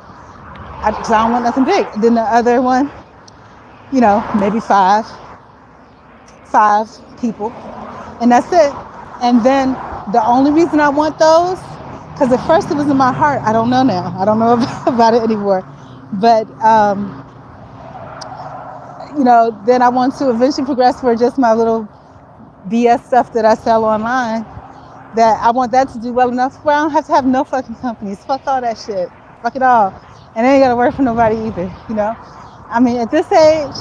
Because I don't want nothing big. Then the other one, you know, maybe 5 people, and that's it. And then the only reason I want those, because at first it was in my heart. I don't know now. I don't know about it anymore. But you know, then I want to eventually progress for just my little BS stuff that I sell online. That I want that to do well enough where I don't have to have no fucking companies. Fuck all that shit. Fuck it all. And I ain't gotta work for nobody either, you know? I mean, at this age,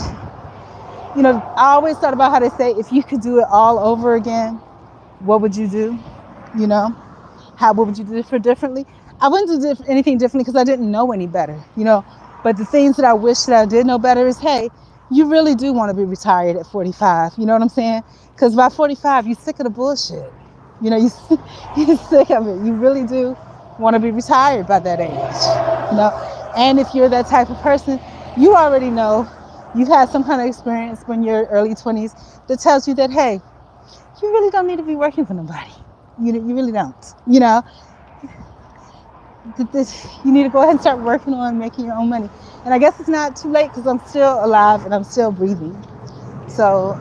you know, I always thought about how they say, if you could do it all over again, what would you do? You know? What would you do differently? I wouldn't do anything differently because I didn't know any better, you know? But the things that I wish that I did know better is, hey, you really do want to be retired at 45. You know what I'm saying? Because by 45, you're sick of the bullshit. You know, you're sick of it. You really do want to be retired by that age. You know? And if you're that type of person, you already know you've had some kind of experience when you're early 20s that tells you that, hey, you really don't need to be working for nobody. You really don't. You know, you need to go ahead and start working on making your own money. And I guess it's not too late because I'm still alive and I'm still breathing. So,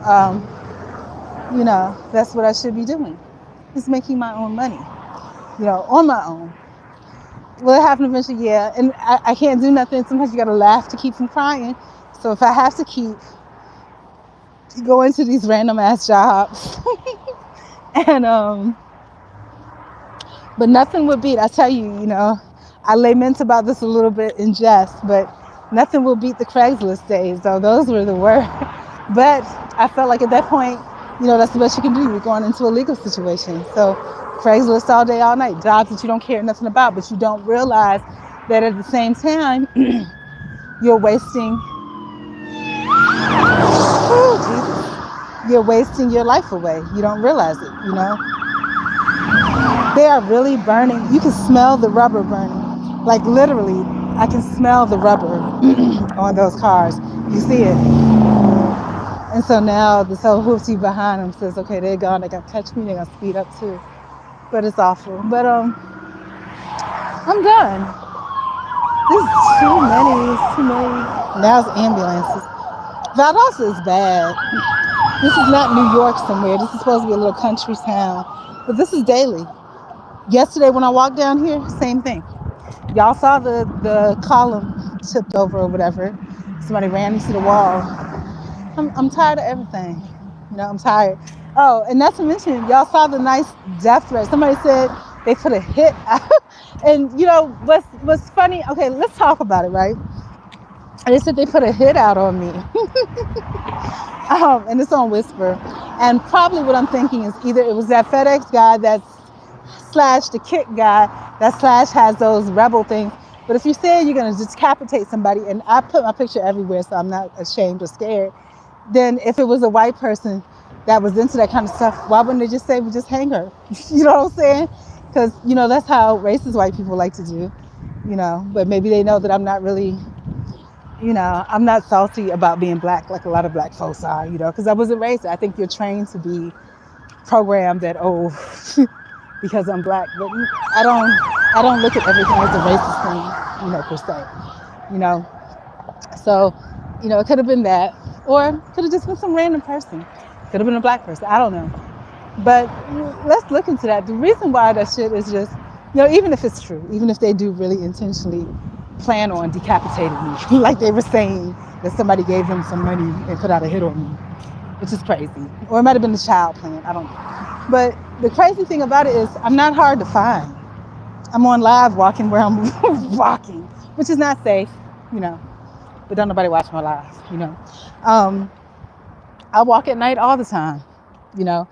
that's what I should be doing, is making my own money, on my own. Will it happen eventually? Yeah. And I can't do nothing. Sometimes you got to laugh to keep from crying. So if I have to keep going to these random ass jobs and, but nothing would beat, I tell you, I lament about this a little bit in jest, but nothing will beat the Craigslist days, though. Those were the worst. But I felt like at that point, that's the best you can do. You're going into a legal situation. So Craigslist all day, all night, jobs that you don't care nothing about, but you don't realize that at the same time, you're wasting, you're wasting your life away. You don't realize it, They are really burning. You can smell the rubber burning. Like literally, I can smell the rubber on those cars. You see it. And so now this whole hoopty behind them says, okay, they're gone. They're going to catch me. They're going to speed up too. But it's awful. But I'm done. There's too many. Now it's ambulances. Valdosta is bad. This is not New York somewhere. This is supposed to be a little country town. But this is daily. Yesterday when I walked down here, same thing. Y'all saw the column tipped over or whatever. Somebody ran into the wall. I'm tired of everything. I'm tired. Oh, and not to mention, y'all saw the nice death threat. Somebody said they put a hit out. And what's funny, okay, let's talk about it, right? They said they put a hit out on me. And it's on Whisper. And probably what I'm thinking is either it was that FedEx guy that's / the kick guy that / has those rebel things. But if you say you're going to decapitate somebody, and I put my picture everywhere so I'm not ashamed or scared, then if it was a white person that was into that kind of stuff, why wouldn't they just say, we just hang her? You know what I'm saying? Because, that's how racist white people like to do, but maybe they know that I'm not really, I'm not salty about being black like a lot of black folks are, because I wasn't raised. I think you're trained to be programmed that, because I'm black, but I don't look at everything as a racist thing, per se, So, it could have been that, or could have just been some random person. Could have been a black person. I don't know. But let's look into that. The reason why that shit is just, even if it's true, even if they do really intentionally plan on decapitating me, like they were saying that somebody gave them some money and put out a hit on me, which is crazy. Or it might have been the child plan. I don't know. But the crazy thing about it is I'm not hard to find. I'm on live walking where I'm walking, which is not safe, but don't nobody watch my live, I walk at night all the time, the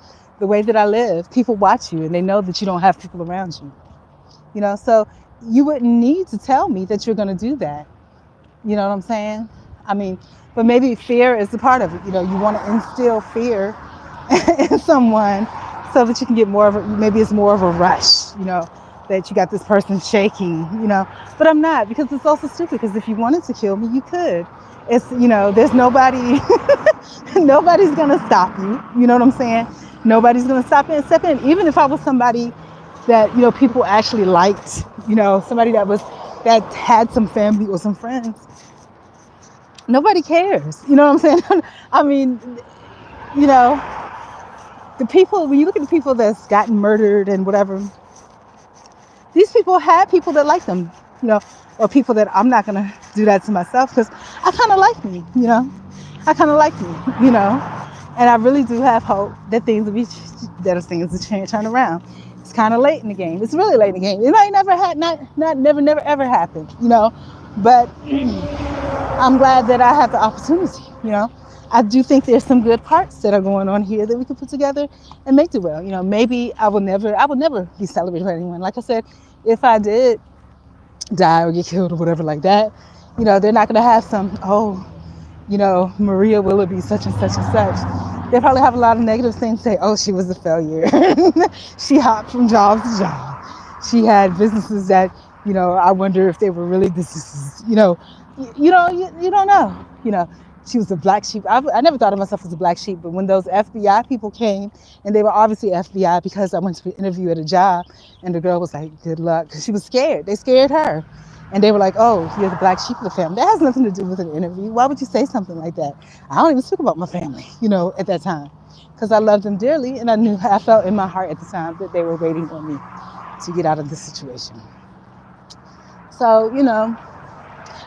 way that I live. People watch you and they know that you don't have people around you, so you wouldn't need to tell me that you're going to do that. You know what I'm saying? I mean, but maybe fear is a part of it. You want to instill fear in someone so that you can get more of maybe it's more of a rush, that you got this person shaking, but I'm not, because it's also stupid, because if you wanted to kill me, you could. It's, there's nobody, nobody's going to stop you. You know what I'm saying? Nobody's going to stop and step in. Even if I was somebody that, people actually liked, somebody that had some family or some friends, nobody cares. You know what I'm saying? I mean, the people, when you look at the people that's gotten murdered and whatever, these people had people that like them, or people that I'm not going to do that to myself, because I kind of like me, I kind of like me, and I really do have hope that things will turn around. It's kind of late in the game. It's really late in the game. It might never never ever happen, but I'm glad that I have the opportunity, I do think there's some good parts that are going on here that we can put together and make it well. Maybe I will never be celebrated by anyone. Like I said, if I did die or get killed or whatever like that, they're not going to have some, Maria Willoughby, such and such and such. They probably have a lot of negative things to say. Oh, she was a failure. She hopped from job to job. She had businesses that, I wonder if they were really businesses, you don't know, she was a black sheep. I never thought of myself as a black sheep, but when those FBI people came, and they were obviously FBI because I went to an interview at a job, and the girl was like, good luck, because she was scared. They scared her. And they were like, oh, you're the black sheep of the family. That has nothing to do with an interview. Why would you say something like that? I don't even speak about my family, at that time. Because I loved them dearly, and I felt in my heart at the time that they were waiting on me to get out of this situation. So,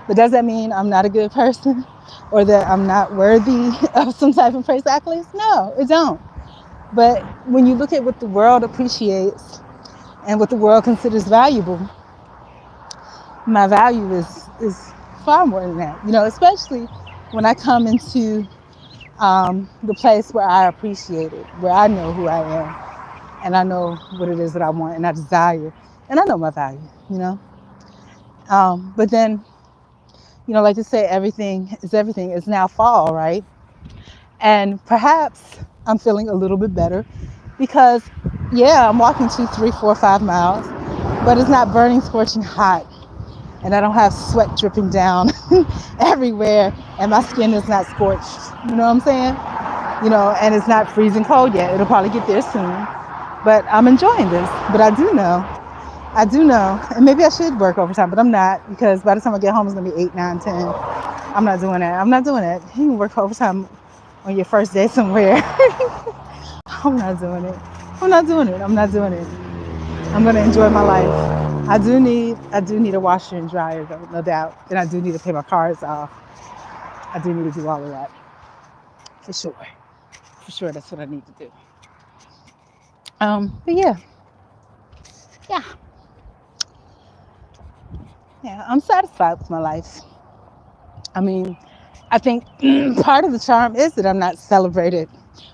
but does that mean I'm not a good person or that I'm not worthy of some type of praise accolades? No, it don't. But when you look at what the world appreciates and what the world considers valuable, my value is far more than that, especially when I come into the place where I appreciate it, where I know who I am and I know what it is that I want and I desire, and I know my value, But then, like to say, everything is everything. It's now fall, right? And perhaps I'm feeling a little bit better because, yeah, I'm walking 2, 3, 4, 5 miles, but it's not burning, scorching hot. And I don't have sweat dripping down everywhere, and my skin is not scorched. You know what I'm saying? And it's not freezing cold yet. It'll probably get there soon. But I'm enjoying this. But I do know, and maybe I should work overtime, but I'm not, because by the time I get home, it's going to be 8, 9, 10. I'm not doing that. You can work overtime on your first day somewhere. I'm not doing it. I'm not doing it. I'm going to enjoy my life. I do need a washer and dryer, though, no doubt. And I do need to pay my cards off. I do need to do all of that. For sure, that's what I need to do. But yeah, I'm satisfied with my life. I mean, I think part of the charm is that I'm not celebrated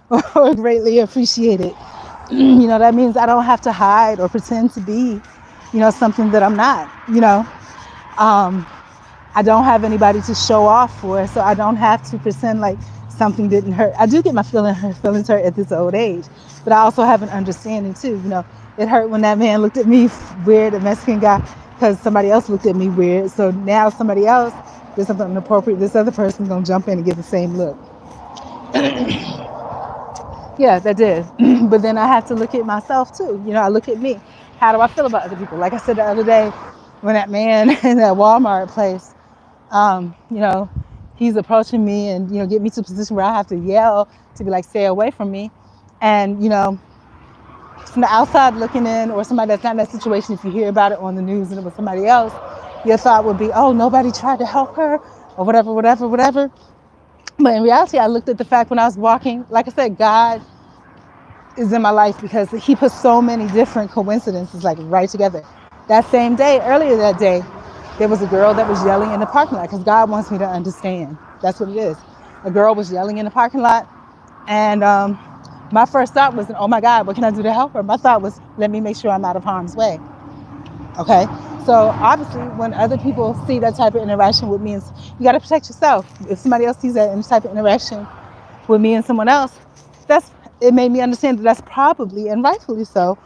or greatly appreciated. That means I don't have to hide or pretend to be, something that I'm not, I don't have anybody to show off for, so I don't have to pretend like something didn't hurt. I do get my feelings hurt at this old age, but I also have an understanding too. It hurt when that man looked at me weird, a Mexican guy, because somebody else looked at me weird. So now somebody else did something inappropriate. This other person's gonna jump in and give the same look. Yeah, that did. But then I have to look at myself too. I look at me. How do I feel about other people? Like I said the other day, when that man in that Walmart place, he's approaching me and, get me to a position where I have to yell to be like, stay away from me. And, from the outside looking in, or somebody that's not in that situation, if you hear about it on the news and it was somebody else, your thought would be, oh, nobody tried to help her, or whatever. But in reality, I looked at the fact when I was walking, like I said, God is in my life because he put so many different coincidences like right together. That same day, earlier that day, there was a girl that was yelling in the parking lot, because God wants me to understand. That's what it is. A girl was yelling in the parking lot, and my first thought was, oh my God, what can I do to help her? My thought was, let me make sure I'm out of harm's way. Okay? So obviously, when other people see that type of interaction with me, you got to protect yourself. If somebody else sees that type of interaction with me and someone else, it made me understand that that's probably, and rightfully so,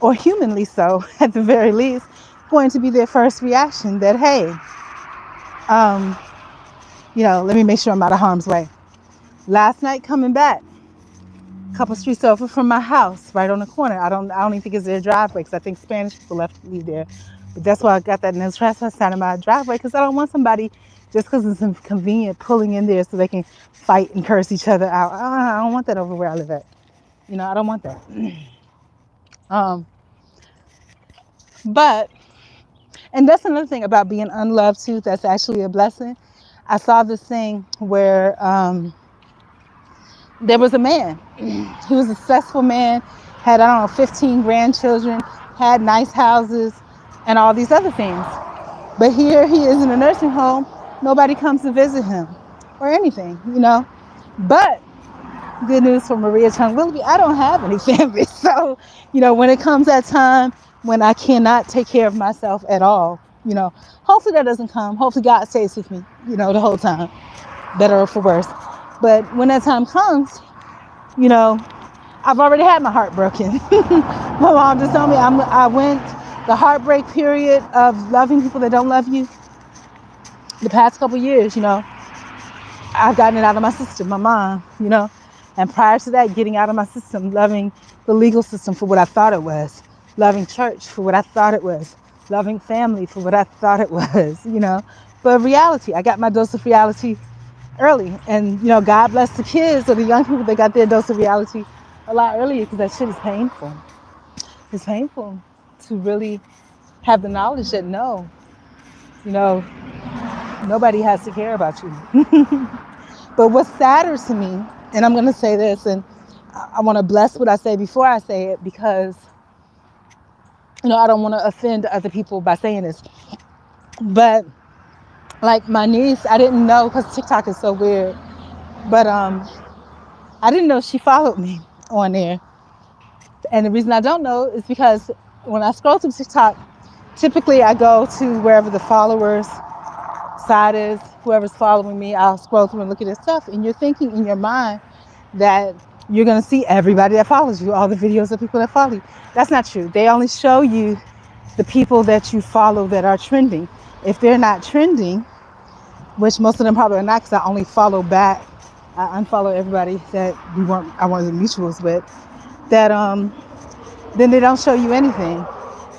or humanly so, at the very least, going to be their first reaction that, hey, let me make sure I'm out of harm's way. Last night coming back, a couple streets over from my house, right on the corner. I don't even think it's their driveway, because I think Spanish people leave there. But that's why I got that no trespass sign in my driveway, because I don't want somebody, just because it's inconvenient, pulling in there so they can fight and curse each other out. I don't want that over where I live at. I don't want that. But, and that's another thing about being unloved too, that's actually a blessing. I saw this thing where there was a man. He was a successful man, had, 15 grandchildren, had nice houses, and all these other things. But here he is in a nursing home. Nobody comes to visit him or anything, But good news for Maria Chung Willoughby, I don't have any family. So, when it comes that time when I cannot take care of myself at all, hopefully that doesn't come. Hopefully God stays with me, the whole time, better or for worse. But when that time comes, I've already had my heart broken. My mom just told me I went the heartbreak period of loving people that don't love you the past couple years, I've gotten it out of my system, my mom, you know. And prior to that, getting out of my system, loving the legal system for what I thought it was, loving church for what I thought it was, loving family for what I thought it was, you know. But reality, I got my dose of reality early. And, you know, God bless the kids or the young people that got their dose of reality a lot earlier, because that shit is painful. It's painful to really have the knowledge that no, you know, nobody has to care about you. But what's sadder to me, and I'm going to say this, and I want to bless what I say before I say it, because, you know, I don't want to offend other people by saying this. But like my niece, I didn't know, because TikTok is so weird, but I didn't know she followed me on there. And the reason I don't know is because when I scroll through TikTok, typically I go to wherever the followers side is, whoever's following me, I'll scroll through and look at their stuff. And you're thinking in your mind that you're going to see everybody that follows you, all the videos of people that follow you. That's not true. They only show you the people that you follow that are trending. If they're not trending, which most of them probably are not, because I only follow back, I unfollow everybody that I wanted mutuals with, that then they don't show you anything.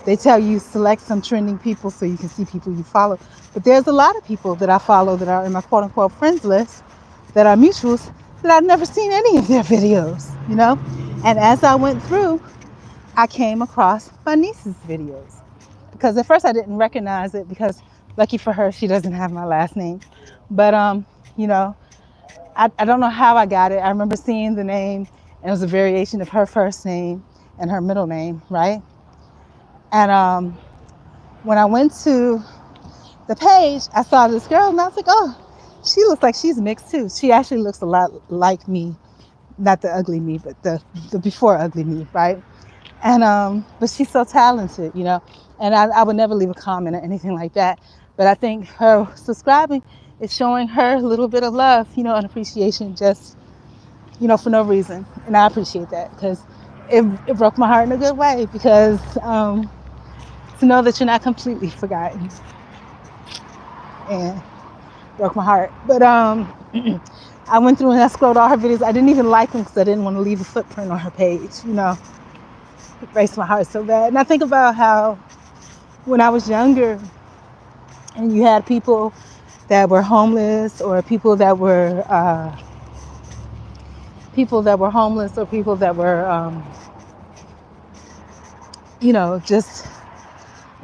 They tell you select some trending people so you can see people you follow. But there's a lot of people that I follow that are in my quote unquote friends list that are mutuals that I've never seen any of their videos, you know? And as I went through, I came across my niece's videos. Because at first I didn't recognize it, because lucky for her, she doesn't have my last name. But, you know, I don't know how I got it. I remember seeing the name, and it was a variation of her first name and her middle name, right? And when I went to the page, I saw this girl, and I was like, oh, she looks like she's mixed too. She actually looks a lot like me, not the ugly me, but the before ugly me, right? And but she's so talented, you know. And I would never leave a comment or anything like that. But I think her subscribing is showing her a little bit of love, you know, and appreciation, just, you know, for no reason. And I appreciate that, because it broke my heart in a good way, because to know that you're not completely forgotten, and broke my heart. But I went through and I scrolled all her videos. I didn't even like them because I didn't want to leave a footprint on her page, you know. It breaks my heart so bad. And I think about how when I was younger and you had people that were homeless, or people that were homeless, or people that were you know, just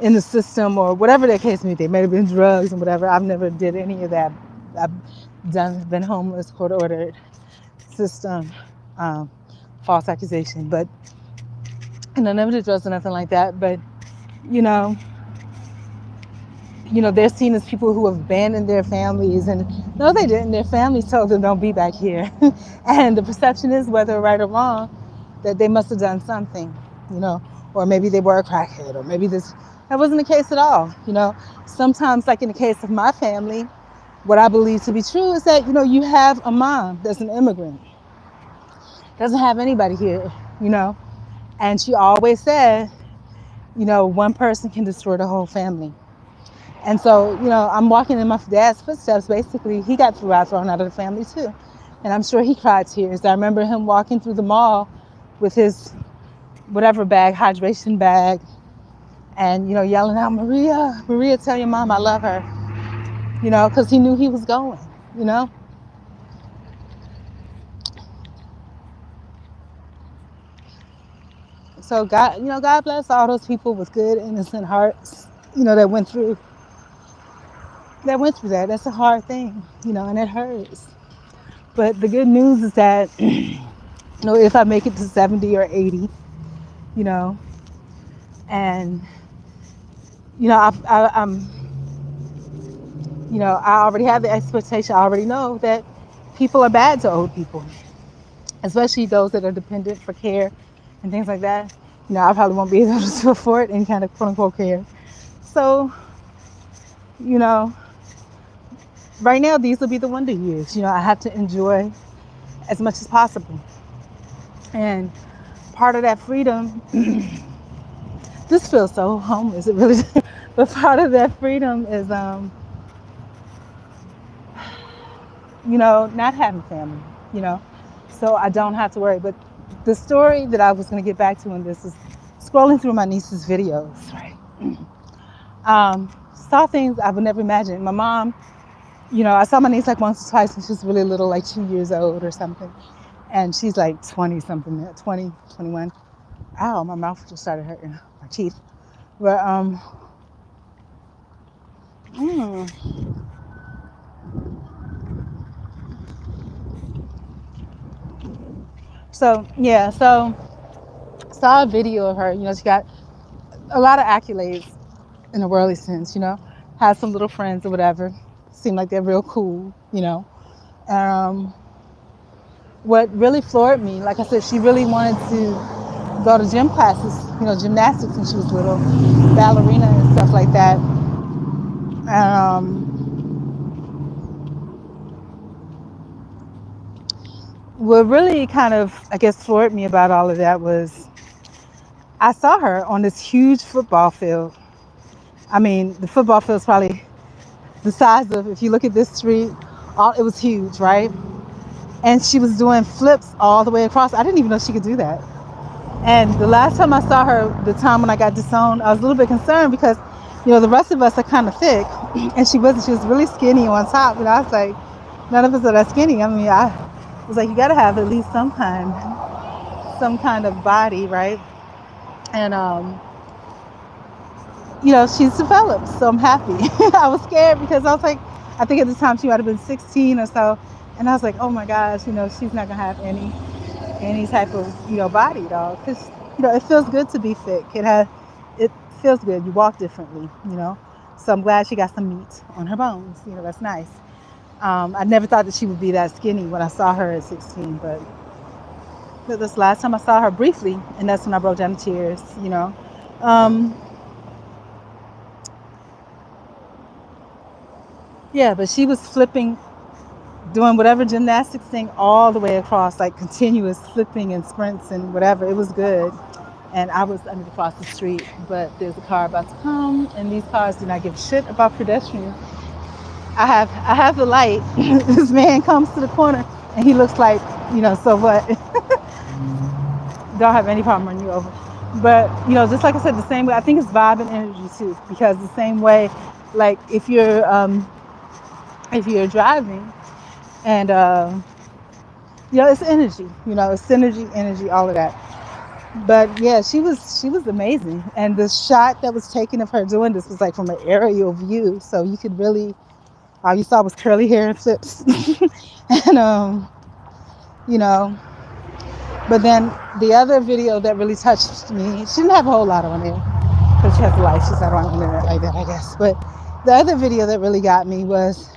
in the system, or whatever the case may be. They may have been drugs and whatever. I've never did any of that. I've been homeless, court ordered, system, false accusation, but, and I never did drugs or nothing like that. But you know, they're seen as people who have abandoned their families, and no, they didn't. Their families told them don't be back here, and the perception is, whether right or wrong, that they must have done something, you know, or maybe they were a crackhead, or maybe that wasn't the case at all, you know. Sometimes, like in the case of my family, what I believe to be true is that, you know, you have a mom that's an immigrant, doesn't have anybody here, you know, and she always said, you know, one person can destroy the whole family. And so, you know, I'm walking in my dad's footsteps. Basically, he got thrown out of the family too. And I'm sure he cried tears. I remember him walking through the mall with his whatever bag, hydration bag, and, you know, yelling out, Maria, Maria, tell your mom I love her, you know, because he knew he was going, you know. So God, you know, God bless all those people with good, innocent hearts, you know, that went through that. That's a hard thing, you know, and it hurts. But the good news is that, you know, if I make it to 70 or 80, you know, and, you know, I'm, you know, I already have the expectation. I already know that people are bad to old people, especially those that are dependent for care and things like that. You know, I probably won't be able to afford any kind of quote unquote care. So, you know, right now, these will be the wonder years. You know, I have to enjoy as much as possible. And part of that freedom, this feels so homeless, it really does. But part of that freedom is not having family, you know, so I don't have to worry. But the story that I was going to get back to in this is scrolling through my niece's videos, right? Saw things I would never imagine. My mom, I saw my niece like once or twice when she was really little, like 2 years old or something. And she's like 20 something, 20, 21. Ow, my mouth just started hurting, my teeth. But, mm. So saw a video of her. She got a lot of accolades in a worldly sense, has some little friends or whatever. Seem like they're real cool. Um, what really floored me, like I said, she really wanted to go to gym classes, gymnastics when she was little, ballerina and stuff like that. What really kind of, I guess, floored me about all of that was I saw her on this huge football field. I mean, the football field is probably the size of, if you look at this street, it was huge, right? And she was doing flips all the way across. I didn't even know she could do that. And the last time I saw her, the time when I got disowned, I was a little bit concerned because, the rest of us are kind of thick, and she wasn't. She was really skinny on top, and I was like, none of us are that skinny. I mean, I was like, you got to have at least some kind of body, right? And she's developed, so I'm happy. I was scared because I was like, I think at the time she might have been 16 or so, and I was like, oh my gosh, she's not gonna have any type of body at all, because it feels good to be thick. It feels good. You walk differently. So I'm glad she got some meat on her bones. That's nice. I never thought that she would be that skinny when I saw her at 16, but this last time I saw her briefly, and that's when I broke down in tears. Um, yeah, but she was flipping, doing whatever gymnastics thing all the way across, like continuous flipping and sprints and whatever. It was good. And I was under across the street, but there's a car about to come, and these cars do not give a shit about pedestrians. I have the light. This man comes to the corner, and he looks like, so what? Don't have any problem running you over. But just like I said, the same way. I think it's vibe and energy too, because the same way, like if you're driving, and it's energy. It's energy, all of that. But yeah, she was amazing, and the shot that was taken of her doing this was like from an aerial view, so you could really, all you saw was curly hair and flips. And you know, but then the other video that really touched me, she didn't have a whole lot on there because she has a life, she's not on the internet like that, I guess. But the other video that really got me was,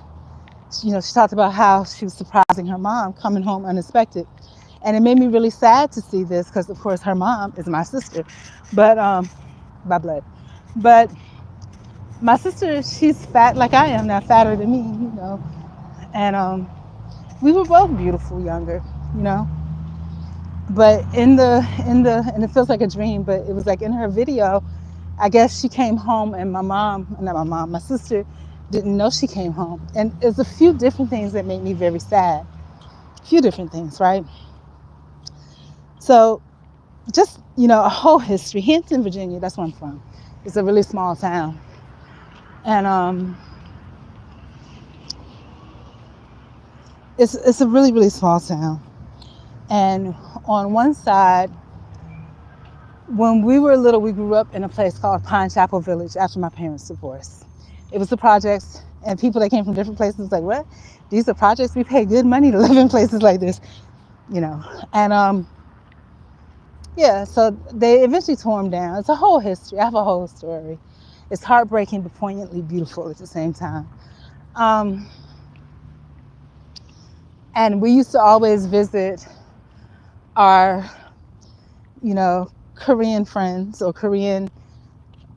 she talked about how she was surprising her mom coming home unexpected. And it made me really sad to see this because, of course, her mom is my sister, but by blood. But my sister, she's fat like I am now, fatter than me. And we were both beautiful younger. But and it feels like a dream, but it was like in her video, I guess she came home and my sister didn't know she came home. And there's a few different things that made me very sad. A few different things, right? So just, a whole history. Hampton, Virginia, that's where I'm from. It's a really small town. And it's a really, really small town. And on one side, when we were little, we grew up in a place called Pine Chapel Village after my parents' divorce. It was the projects, and people that came from different places was like, what? These are projects? We pay good money to live in places like this. And yeah, so they eventually tore them down. It's a whole history. I have a whole story. It's heartbreaking but poignantly beautiful at the same time. And we used to always visit our, Korean friends or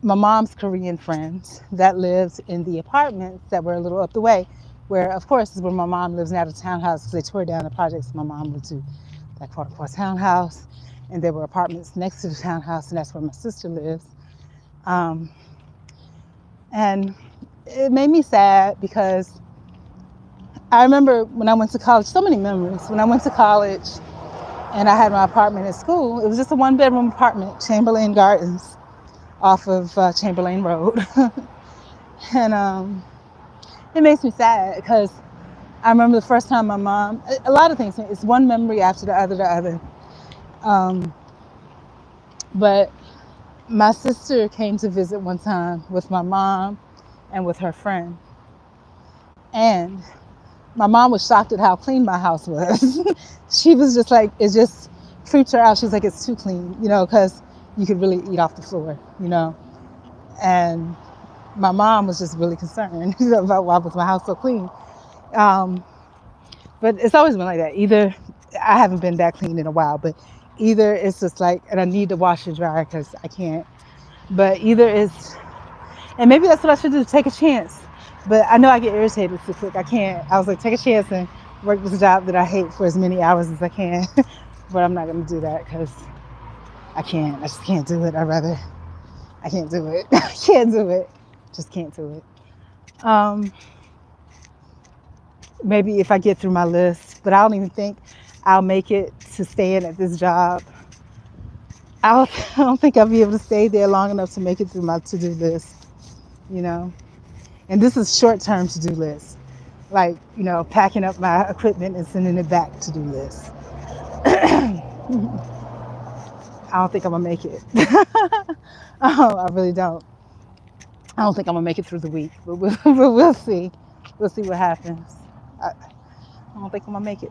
my mom's Korean friends that lived in the apartments that were a little up the way, where, of course, is where my mom lives now, the townhouse, because they tore down the projects. My mom moved to that quote-unquote townhouse, and there were apartments next to the townhouse, and that's where my sister lives. And it made me sad because I remember when I went to college, so many memories. When I went to college and I had my apartment at school, it was just a 1-bedroom apartment, Chamberlain Gardens, off of Chamberlain Road. And it makes me sad because I remember the first time my mom, a lot of things, it's one memory after the other. Um, but my sister came to visit one time with my mom and with her friend. And my mom was shocked at how clean my house was. She was just like, it just freaked her out. She was like, it's too clean, because you could really eat off the floor, And my mom was just really concerned about why was my house so clean. But it's always been like that. Either I haven't been that clean in a while, but either it's just like, and I need to wash and dry because I can't. But either it's, and maybe that's what I should do, take a chance. But I know I get irritated too quick. I can't. I was like, take a chance and work this job that I hate for as many hours as I can. But I'm not going to do that because I can't. I just can't do it. I can't do it. I can't do it. Just can't do it. Maybe if I get through my list, but I don't even think I'll make it to staying at this job. I don't think I'll be able to stay there long enough to make it through my to-do list, And this is short-term to-do list, like, packing up my equipment and sending it back to-do list. I don't think I'm gonna make it. I really don't. I don't think I'm gonna make it through the week, but we'll see. We'll see what happens. I don't think I'm gonna make it.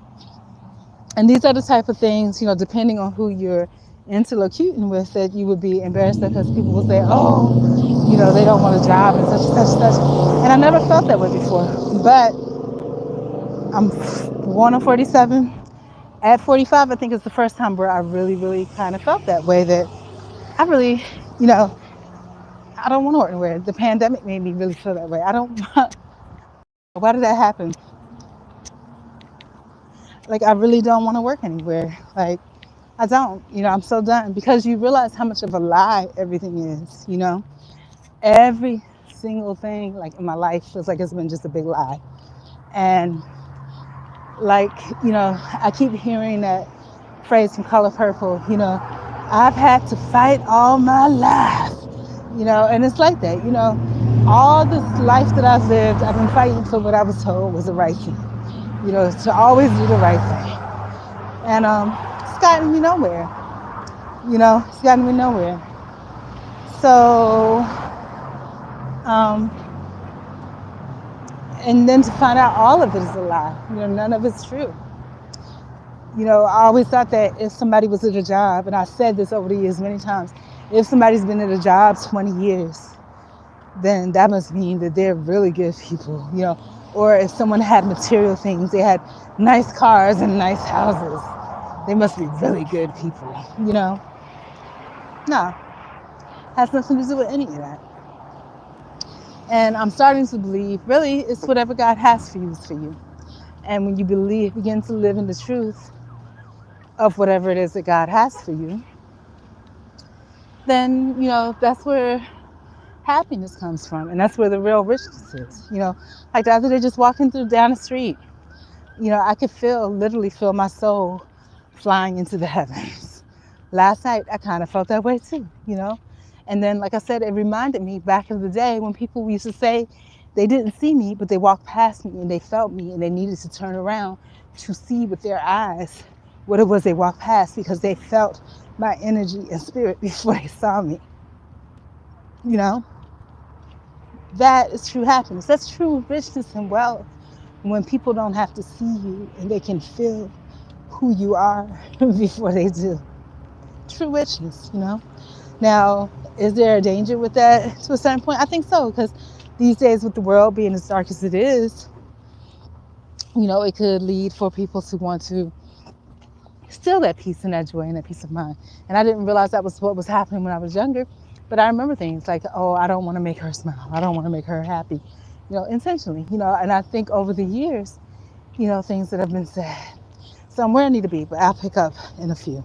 And these are the type of things, depending on who you're interlocuting with, that you would be embarrassed at, because people will say, oh, they don't want a job and such and such and such. And I never felt that way before. But I'm born on 47. At 45, I think it's the first time where I really, really kind of felt that way, that I really, I don't want to work anywhere. The pandemic made me really feel that way. Why did that happen? Like, I really don't want to work anywhere. Like, I don't, I'm so done, because you realize how much of a lie everything is, Every single thing, like, in my life feels like it's been just a big lie. And like, I keep hearing that phrase from Color Purple, I've had to fight all my life, and it's like that, all this life that I've lived, I've been fighting for what I was told was the right thing, to always do the right thing. And it's gotten me nowhere, it's gotten me nowhere. So, and then to find out all of it is a lie, none of it's true. I always thought that if somebody was at a job, and I said this over the years many times, if somebody's been at a job 20 years, then that must mean that they're really good people, or if someone had material things, they had nice cars and nice houses, they must be really good people, No, has nothing to do with any of that. And I'm starting to believe, really, it's whatever God has for you is for you. And when you begin to live in the truth of whatever it is that God has for you, then, that's where happiness comes from. And that's where the real richness is. Like the other day, just walking down the street, I could literally feel my soul flying into the heavens. Last night, I kind of felt that way too, And then, like I said, it reminded me back in the day when people used to say they didn't see me, but they walked past me and they felt me, and they needed to turn around to see with their eyes what it was they walked past, because they felt my energy and spirit before they saw me. That is true happiness. That's true richness and wealth, when people don't have to see you and they can feel who you are before they do. True richness, Now, is there a danger with that to a certain point? I think so, because these days, with the world being as dark as it is, it could lead for people to want to steal that peace and that joy and that peace of mind. And I didn't realize that was what was happening when I was younger. But I remember things like, oh, I don't want to make her smile. I don't want to make her happy, intentionally, And I think over the years, things that have been said. So I'm where I need to be, but I'll pick up in a few.